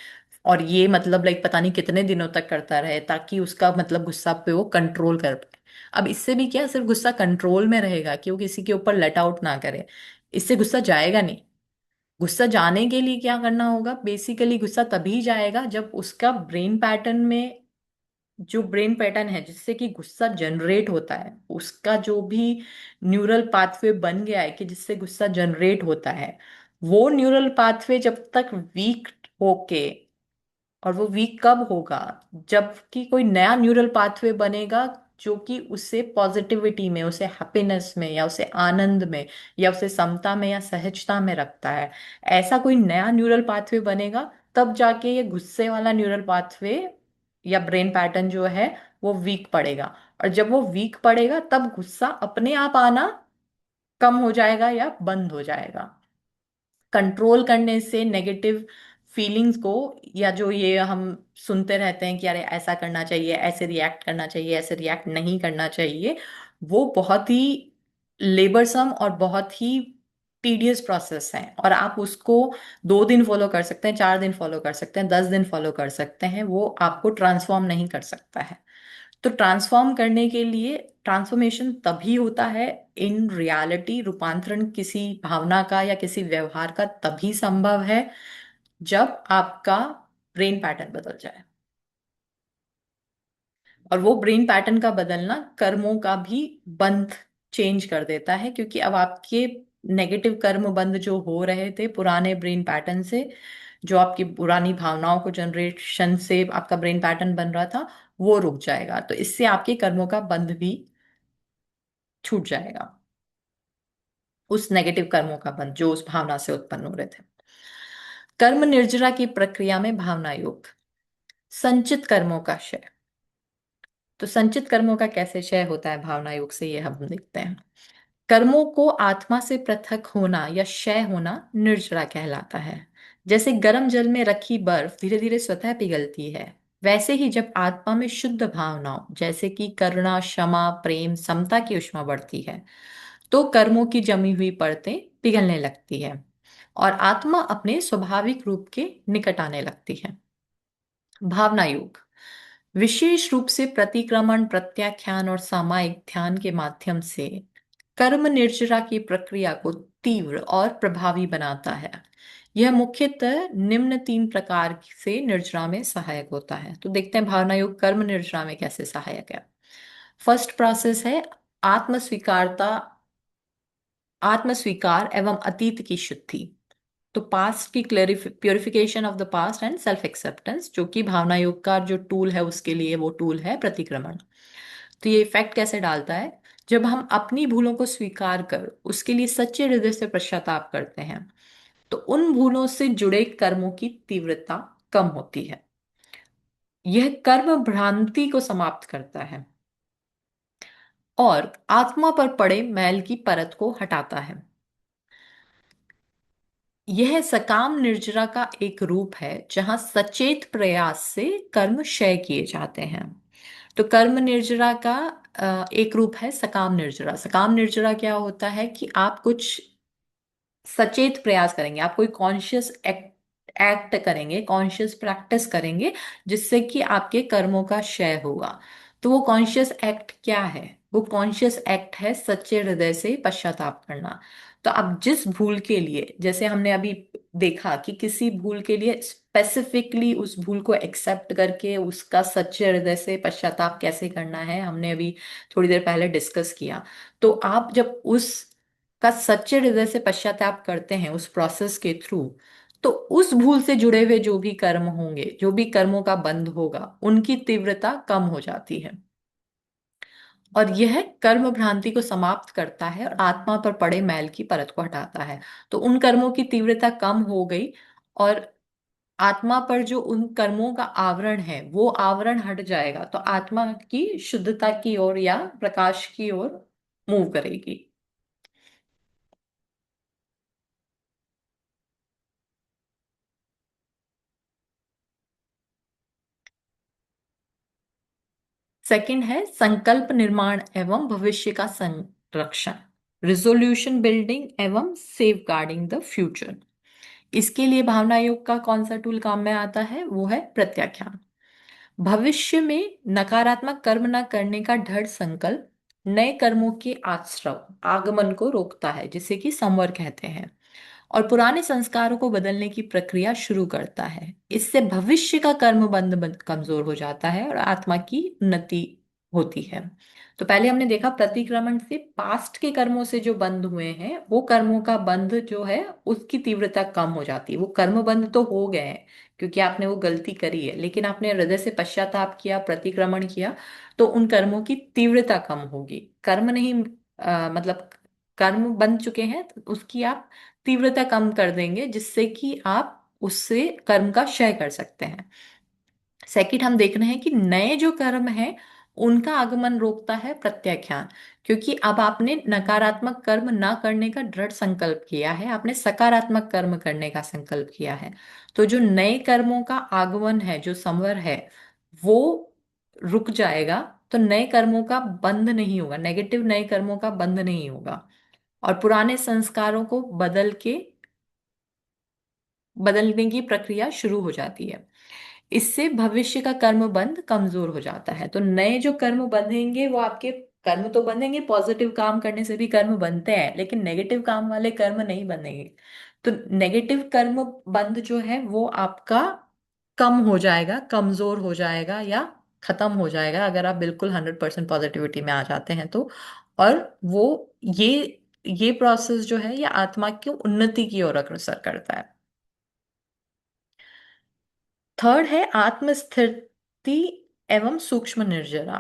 और ये मतलब लाइक पता नहीं कितने दिनों तक करता रहे, ताकि उसका मतलब गुस्सा पे वो कंट्रोल कर पाए। अब इससे भी क्या, सिर्फ गुस्सा कंट्रोल में रहेगा कि वो किसी के ऊपर लेट आउट ना करे, इससे गुस्सा जाएगा नहीं। गुस्सा जाने के लिए क्या करना होगा? बेसिकली गुस्सा तभी जाएगा जब उसका ब्रेन पैटर्न में, जो ब्रेन पैटर्न है जिससे कि गुस्सा जनरेट होता है, उसका जो भी न्यूरल पाथवे बन गया है कि जिससे गुस्सा जनरेट होता है, वो न्यूरल पाथवे जब तक वीक होके, और वो वीक कब होगा? जबकि कोई नया न्यूरल पाथवे बनेगा जो कि उसे पॉजिटिविटी में, उसे हैप्पीनेस में, या उसे आनंद में, या उसे समता में या सहजता में रखता है। ऐसा कोई नया न्यूरल पाथवे बनेगा, तब जाके ये गुस्से वाला न्यूरल पाथवे या ब्रेन पैटर्न जो है वो वीक पड़ेगा। और जब वो वीक पड़ेगा तब गुस्सा अपने आप आना कम हो जाएगा या बंद हो जाएगा। कंट्रोल करने से नेगेटिव फीलिंग्स को, या जो ये हम सुनते रहते हैं कि अरे ऐसा करना चाहिए, ऐसे रिएक्ट करना चाहिए, ऐसे रिएक्ट नहीं करना चाहिए, वो बहुत ही लेबरसम और बहुत ही टीडियस प्रोसेस है। और आप उसको 2 दिन फॉलो कर सकते हैं, 4 दिन फॉलो कर सकते हैं, 10 दिन फॉलो कर सकते हैं, वो आपको ट्रांसफॉर्म नहीं कर सकता है। तो ट्रांसफॉर्म करने के लिए, ट्रांसफॉर्मेशन तभी होता है इन रियलिटी, रूपांतरण किसी भावना का या किसी व्यवहार का तभी संभव है जब आपका ब्रेन पैटर्न बदल जाए। और वो ब्रेन पैटर्न का बदलना कर्मों का भी बंध चेंज कर देता है, क्योंकि अब आपके नेगेटिव कर्म बंद जो हो रहे थे पुराने ब्रेन पैटर्न से, जो आपकी पुरानी भावनाओं को जनरेशन से आपका ब्रेन पैटर्न बन रहा था, वो रुक जाएगा। तो इससे आपके कर्मों का बंध भी छूट जाएगा, उस नेगेटिव कर्मों का बंध जो उस भावना से उत्पन्न हो रहे थे। कर्म निर्जरा की प्रक्रिया में भावना योग, संचित कर्मों का क्षय। तो संचित कर्मों का कैसे क्षय होता है भावना योग से, ये हम देखते हैं। कर्मों को आत्मा से पृथक होना या क्षय होना निर्जरा कहलाता है। जैसे गर्म जल में रखी बर्फ धीरे धीरे स्वतः पिघलती है, वैसे ही जब आत्मा में शुद्ध भावनाओं जैसे कि करुणा, क्षमा, प्रेम, समता की ऊष्मा बढ़ती है, तो कर्मों की जमी हुई परतें पिघलने लगती है और आत्मा अपने स्वाभाविक रूप के निकट आने लगती है। भावना योग विशेष रूप से प्रतिक्रमण, प्रत्याख्यान और सामायिक ध्यान के माध्यम से कर्म निर्जरा की प्रक्रिया को तीव्र और प्रभावी बनाता है। यह मुख्यतः निम्न 3 प्रकार से निर्जरा में सहायक होता है। तो देखते हैं भावना योग कर्म निर्जरा में कैसे सहायक है। फर्स्ट प्रोसेस है आत्म स्वीकारता, आत्म स्वीकार एवं अतीत की शुद्धि। तो पास्ट की purification of the past and self acceptance, जो कि भावना योग का जो टूल है उसके लिए वो टूल है प्रतिक्रमण। तो ये इफेक्ट कैसे डालता है? जब हम अपनी भूलों को स्वीकार कर उसके लिए सच्चे हृदय से पश्चाताप करते हैं, तो उन भूलों से जुड़े कर्मों की तीव्रता कम होती है। यह कर्म भ्रांति को समाप्त करता है और आत्मा पर पड़े मैल की परत को हटाता है। यह सकाम निर्जरा का एक रूप है जहां सचेत प्रयास से कर्म क्षय किए जाते हैं। तो कर्म निर्जरा का एक रूप है सकाम निर्जरा। सकाम निर्जरा क्या होता है कि आप कुछ सचेत प्रयास करेंगे, आप कोई कॉन्शियस एक्ट एक्ट करेंगे, कॉन्शियस प्रैक्टिस करेंगे, जिससे कि आपके कर्मों का क्षय होगा। तो वो कॉन्शियस एक्ट क्या है? वो कॉन्शियस एक्ट है सच्चे हृदय से पश्चाताप करना। तो अब जिस भूल के लिए, जैसे हमने अभी देखा कि किसी भूल के लिए स्पेसिफिकली उस भूल को एक्सेप्ट करके उसका सच्चे हृदय से पश्चाताप कैसे करना है, हमने अभी थोड़ी देर पहले डिस्कस किया। तो आप जब उस का सच्चे हृदय से पश्चाताप करते हैं उस प्रोसेस के थ्रू, तो उस भूल से जुड़े हुए जो भी कर्म होंगे, जो भी कर्मों का बंध होगा, उनकी तीव्रता कम हो जाती है। और यह कर्म भ्रांति को समाप्त करता है और आत्मा पर पड़े मैल की परत को हटाता है। तो उन कर्मों की तीव्रता कम हो गई, और आत्मा पर जो उन कर्मों का आवरण है वो आवरण हट जाएगा, तो आत्मा की शुद्धता की ओर या प्रकाश की ओर मूव करेगी। सेकंड है संकल्प निर्माण एवं भविष्य का संरक्षण, रिजोल्यूशन बिल्डिंग एवं सेफ गार्डिंग द फ्यूचर। इसके लिए भावना योग का कौन सा टूल काम में आता है? वो है प्रत्याख्यान। भविष्य में नकारात्मक कर्म न करने का दृढ़ संकल्प नए कर्मों के आश्रव आगमन को रोकता है, जिसे कि संवर कहते हैं, और पुराने संस्कारों को बदलने की प्रक्रिया शुरू करता है। इससे भविष्य का कर्म कमजोर हो जाता है और आत्मा की उन्नति होती है। तो पहले हमने देखा प्रतिक्रमण से पास्ट के कर्मों से जो बंध हुए हैं, वो कर्मों का बंध जो है उसकी तीव्रता कम हो जाती है। वो कर्म बंध तो हो गए हैं क्योंकि आपने वो गलती करी है, लेकिन आपने हृदय से पश्चाताप किया, प्रतिक्रमण किया, तो उन कर्मों की तीव्रता कम होगी। कर्म नहीं, मतलब कर्म बन चुके हैं तो उसकी आप तीव्रता कम कर देंगे, जिससे कि आप उससे कर्म का क्षय कर सकते हैं। सेकंड, हम देख रहे हैं कि नए जो कर्म हैं उनका आगमन रोकता है प्रत्याख्यान, क्योंकि अब आपने नकारात्मक कर्म ना करने का दृढ़ संकल्प किया है, आपने सकारात्मक कर्म करने का संकल्प किया है। तो जो नए कर्मों का आगमन है, जो संवर है, वो रुक जाएगा। तो नए कर्मों का बंध नहीं होगा, नेगेटिव नए कर्मों का बंध नहीं होगा, और पुराने संस्कारों को बदलने की प्रक्रिया शुरू हो जाती है। इससे भविष्य का कर्म बंध कमजोर हो जाता है। तो नए जो कर्म बंधेंगे वो आपके कर्म तो बंधेंगे, पॉजिटिव काम करने से भी कर्म बनते हैं, लेकिन नेगेटिव काम वाले कर्म नहीं बंधेंगे। तो नेगेटिव कर्म बंध जो है वो आपका कम हो जाएगा, कमजोर हो जाएगा, या खत्म हो जाएगा अगर आप बिल्कुल 100% पॉजिटिविटी में आ जाते हैं तो। और वो ये ये प्रोसेस जो है ये आत्मा की उन्नति की ओर अग्रसर करता है। थर्ड है आत्मस्थिति एवं सूक्ष्म निर्जरा,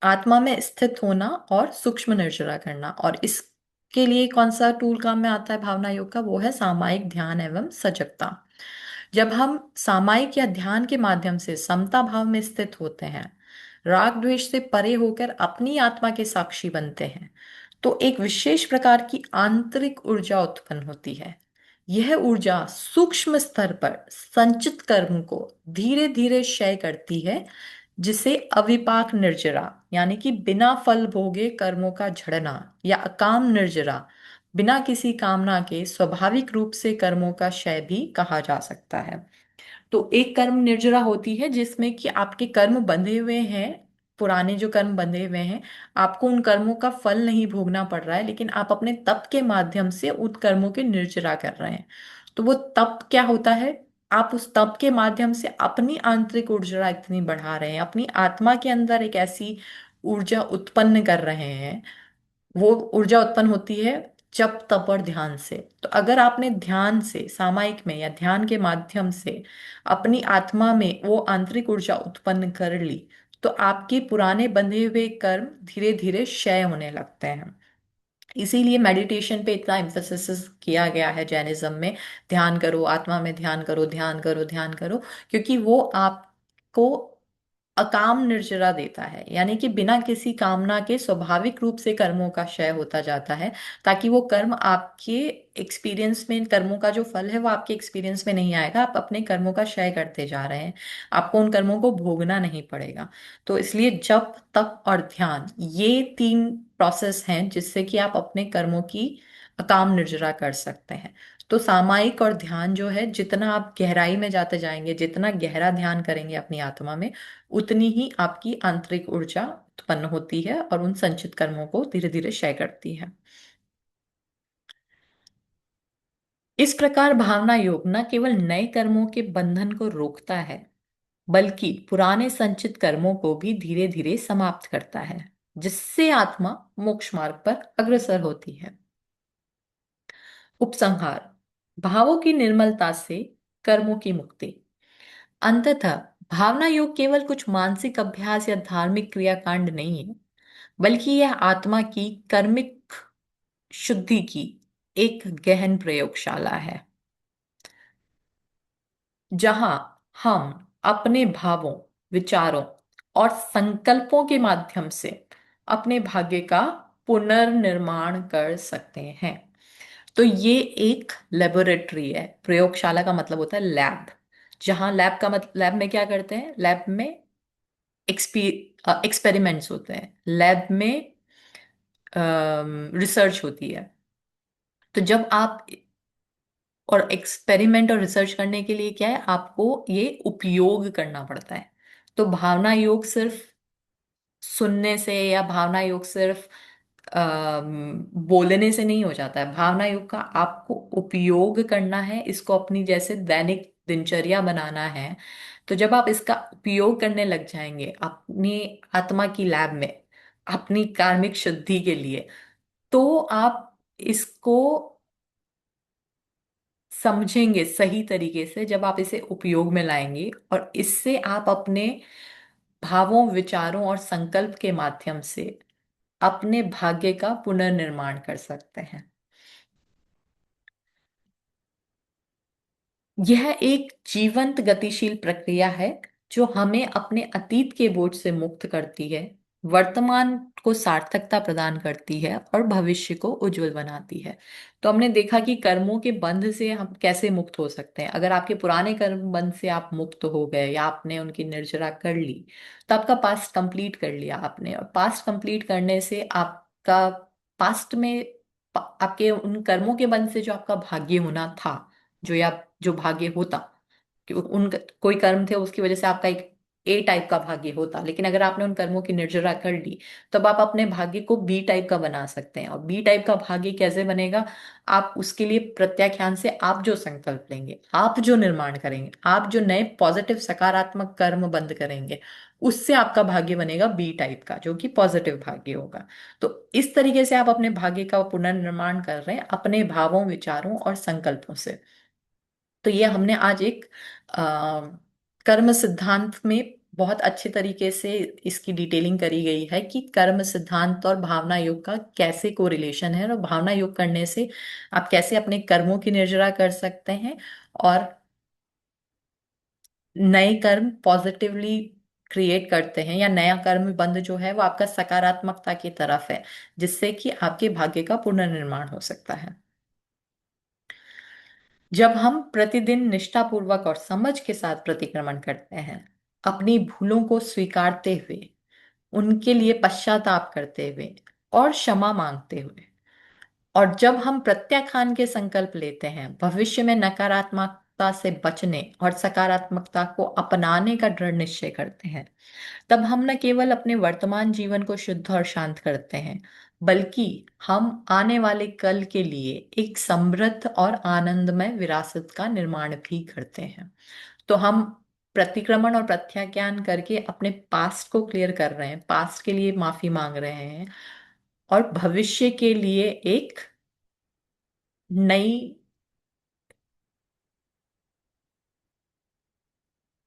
आत्मा में स्थित होना और सूक्ष्म निर्जरा करना। और इसके लिए कौन सा टूल काम में आता है भावना योग का? वो है सामायिक ध्यान एवं सजगता। जब हम सामायिक या ध्यान के माध्यम से समता भाव में स्थित होते हैं, राग द्वेष से परे होकर अपनी आत्मा के साक्षी बनते हैं, तो एक विशेष प्रकार की आंतरिक ऊर्जा उत्पन्न होती है। यह ऊर्जा सूक्ष्म स्तर पर संचित कर्म को धीरे धीरे क्षय करती है, जिसे अविपाक निर्जरा, यानी कि बिना फल भोगे कर्मों का झड़ना, या अकाम निर्जरा, बिना किसी कामना के स्वाभाविक रूप से कर्मों का क्षय भी कहा जा सकता है। तो एक कर्म निर्जरा होती है जिसमें कि आपके कर्म बंधे हुए हैं, पुराने जो कर्म बंधे हुए हैं, आपको उन कर्मों का फल नहीं भोगना पड़ रहा है, लेकिन आप अपने तप के माध्यम से उन कर्मों के निर्जरा कर रहे हैं। तो वो तप क्या होता है? आप उस तप के माध्यम से अपनी आंतरिक ऊर्जा इतनी बढ़ा रहे हैं, अपनी आत्मा के अंदर एक ऐसी ऊर्जा उत्पन्न कर रहे हैं। वो ऊर्जा उत्पन्न होती है जप तप और ध्यान से। तो अगर आपने ध्यान से, सामायिक में या ध्यान के माध्यम से अपनी आत्मा में वो आंतरिक ऊर्जा उत्पन्न कर ली, तो आपके पुराने बंधे हुए कर्म धीरे धीरे क्षय होने लगते हैं। इसीलिए मेडिटेशन पे इतना एम्फेसिस किया गया है जैनिज्म में। ध्यान करो, आत्मा में ध्यान करो, ध्यान करो, ध्यान करो, क्योंकि वो आपको अकाम निर्जरा देता है, यानी कि बिना किसी कामना के स्वाभाविक रूप से कर्मों का क्षय होता जाता है, ताकि वो कर्म आपके एक्सपीरियंस में, कर्मों का जो फल है वो आपके एक्सपीरियंस में नहीं आएगा, आप अपने कर्मों का क्षय करते जा रहे हैं, आपको उन कर्मों को भोगना नहीं पड़ेगा। तो इसलिए जप तप और ध्यान, ये तीन प्रोसेस हैं जिससे कि आप अपने कर्मों की अकाम निर्जरा कर सकते हैं। तो सामायिक और ध्यान जो है, जितना आप गहराई में जाते जाएंगे, जितना गहरा ध्यान करेंगे अपनी आत्मा में, उतनी ही आपकी आंतरिक ऊर्जा उत्पन्न होती है और उन संचित कर्मों को धीरे धीरे क्षय करती है। इस प्रकार भावना योग न केवल नए कर्मों के बंधन को रोकता है, बल्कि पुराने संचित कर्मों को भी धीरे धीरे समाप्त करता है, जिससे आत्मा मोक्ष मार्ग पर अग्रसर होती है। उपसंहार: भावों की निर्मलता से कर्मों की मुक्ति। अंततः भावना योग केवल कुछ मानसिक अभ्यास या धार्मिक क्रियाकांड नहीं है, बल्कि यह आत्मा की कर्मिक शुद्धि की एक गहन प्रयोगशाला है, जहां हम अपने भावों, विचारों और संकल्पों के माध्यम से अपने भाग्य का पुनर्निर्माण कर सकते हैं। तो ये एक लेबोरेटरी है। प्रयोगशाला का मतलब होता है लैब। जहां लैब का मतलब, लैब में क्या करते हैं? लैब में एक्सपेरिमेंट्स होते हैं, लैब में रिसर्च होती है। तो जब आप, और एक्सपेरिमेंट और रिसर्च करने के लिए क्या है, आपको ये उपयोग करना पड़ता है। तो भावना योग सिर्फ सुनने से, या भावना योग सिर्फ बोलने से नहीं हो जाता है। भावना योग का आपको उपयोग करना है, इसको अपनी जैसे दैनिक दिनचर्या बनाना है। तो जब आप इसका उपयोग करने लग जाएंगे अपनी आत्मा की लैब में, अपनी कार्मिक शुद्धि के लिए, तो आप इसको समझेंगे सही तरीके से। जब आप इसे उपयोग में लाएंगे और इससे आप अपने भावों, विचारों और संकल्प के माध्यम से अपने भाग्य का पुनर्निर्माण कर सकते हैं। यह एक जीवंत गतिशील प्रक्रिया है, जो हमें अपने अतीत के बोझ से मुक्त करती है, वर्तमान को सार्थकता प्रदान करती है और भविष्य को उज्जवल बनाती है। तो हमने देखा कि कर्मों के बंध से हम कैसे मुक्त हो सकते हैं। अगर आपके पुराने कर्म बंध से आप मुक्त हो गए, या आपने उनकी निर्जरा कर ली, तो आपका पास्ट कंप्लीट कर लिया आपने। और पास्ट कंप्लीट करने से आपका पास्ट में आपके उन कर्मों के बंध से जो आपका भाग्य होना था, जो, या जो भाग्य होता, कि उन कोई कर्म थे उसकी वजह से आपका एक ए टाइप का भाग्य होता, लेकिन अगर आपने उन कर्मों की निर्जरा कर ली, तब आप अपने भाग्य को बी टाइप का बना सकते हैं। और बी टाइप का भाग्य कैसे बनेगा? आप उसके लिए प्रत्याख्यान से आप जो संकल्प लेंगे, आप जो निर्माण करेंगे, आप जो नए पॉजिटिव सकारात्मक कर्म बंद करेंगे, उससे आपका भाग्य बनेगा बी टाइप का, जो कि पॉजिटिव भाग्य होगा। तो इस तरीके से आप अपने भाग्य का पुनर्निर्माण कर रहे हैं अपने भावों, विचारों और संकल्पों से। तो ये हमने आज एक आ, कर्म सिद्धांत में बहुत अच्छे तरीके से इसकी डिटेलिंग करी गई है कि कर्म सिद्धांत और भावना योग का कैसे कोरिलेशन है, और भावना योग करने से आप कैसे अपने कर्मों की निर्जरा कर सकते हैं और नए कर्म पॉजिटिवली क्रिएट करते हैं, या नया कर्म बंध जो है वो आपका सकारात्मकता की तरफ है, जिससे कि आपके भाग्य का पुनर्निर्माण हो सकता है। जब हम प्रतिदिन निष्ठापूर्वक और समझ के साथ प्रतिक्रमण करते हैं, अपनी भूलों को स्वीकारते हुए, उनके लिए पश्चाताप करते हुए और क्षमा मांगते हुए, और जब हम प्रत्याख्यान के संकल्प लेते हैं, भविष्य में नकारात्मकता से बचने और सकारात्मकता को अपनाने का दृढ़ निश्चय करते हैं, तब हम न केवल अपने वर्तमान जीवन को शुद्ध और शांत करते हैं, बल्कि हम आने वाले कल के लिए एक समृद्ध और आनंदमय विरासत का निर्माण भी करते हैं। तो हम प्रतिक्रमण और प्रत्याख्यान करके अपने पास्ट को क्लियर कर रहे हैं, पास्ट के लिए माफी मांग रहे हैं, और भविष्य के लिए एक नई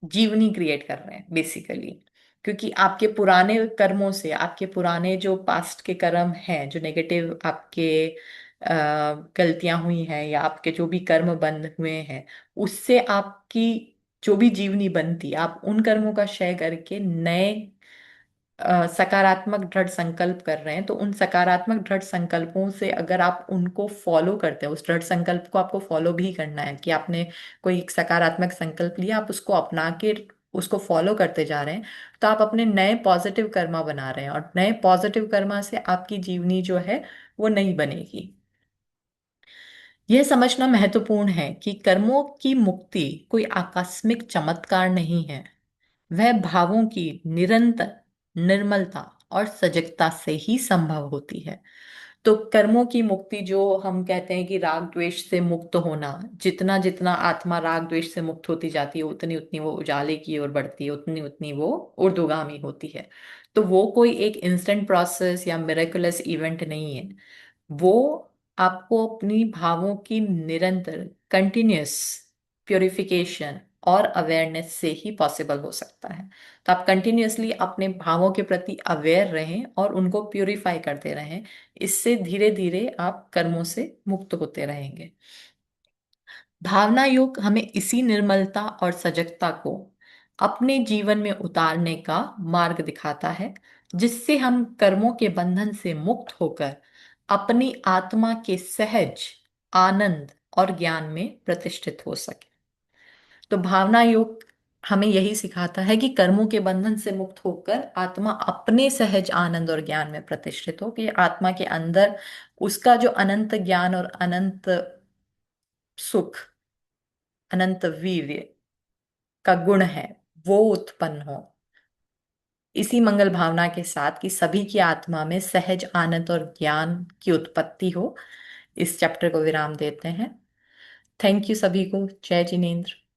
जीवनी क्रिएट कर रहे हैं बेसिकली। क्योंकि आपके पुराने कर्मों से, आपके पुराने जो पास्ट के कर्म हैं, जो नेगेटिव आपके गलतियां हुई हैं, या आपके जो भी कर्म बंद हुए हैं, उससे आपकी जो भी जीवनी बनती, आप उन कर्मों का क्षय करके नए सकारात्मक दृढ़ संकल्प कर रहे हैं। तो उन सकारात्मक दृढ़ संकल्पों से अगर आप उनको फॉलो करते हैं, उस दृढ़ संकल्प को आपको फॉलो भी करना है, कि आपने कोई एक सकारात्मक संकल्प लिया, आप उसको अपना के उसको फॉलो करते जा रहे हैं, तो आप अपने नए पॉजिटिव कर्मा बना रहे हैं, और नए पॉजिटिव कर्मा से आपकी जीवनी जो है वो नहीं बनेगी। यह समझना महत्वपूर्ण है कि कर्मों की मुक्ति कोई आकस्मिक चमत्कार नहीं है। वह भावों की निरंतर निर्मलता और सजगता से ही संभव होती है। तो कर्मों की मुक्ति, जो हम कहते हैं कि राग द्वेष से मुक्त होना, जितना जितना आत्मा राग द्वेष से मुक्त होती जाती है, उतनी उतनी वो उजाले की ओर बढ़ती है, उतनी उतनी वो ऊर्ध्वगामी होती है। तो वो कोई एक इंस्टेंट प्रोसेस या मिरेकुलस इवेंट नहीं है। वो आपको अपनी भावों की निरंतर कंटिन्यूअस प्योरिफिकेशन और अवेयरनेस से ही पॉसिबल हो सकता है। तो आप कंटिन्यूअसली अपने भावों के प्रति अवेयर रहें और उनको प्योरीफाई करते रहें। इससे धीरे धीरे आप कर्मों से मुक्त होते रहेंगे। भावना योग हमें इसी निर्मलता और सजगता को अपने जीवन में उतारने का मार्ग दिखाता है, जिससे हम कर्मों के बंधन से मुक्त होकर अपनी आत्मा के सहज आनंद और ज्ञान में प्रतिष्ठित हो सके। तो भावना योग हमें यही सिखाता है कि कर्मों के बंधन से मुक्त होकर आत्मा अपने सहज आनंद और ज्ञान में प्रतिष्ठित हो, कि आत्मा के अंदर उसका जो अनंत ज्ञान और अनंत सुख, अनंत वीर्य का गुण है, वो उत्पन्न हो। इसी मंगल भावना के साथ कि सभी की आत्मा में सहज आनंद और ज्ञान की उत्पत्ति हो, इस चैप्टर को विराम देते हैं। थैंक यू सभी को। जय जिनेन्द्र।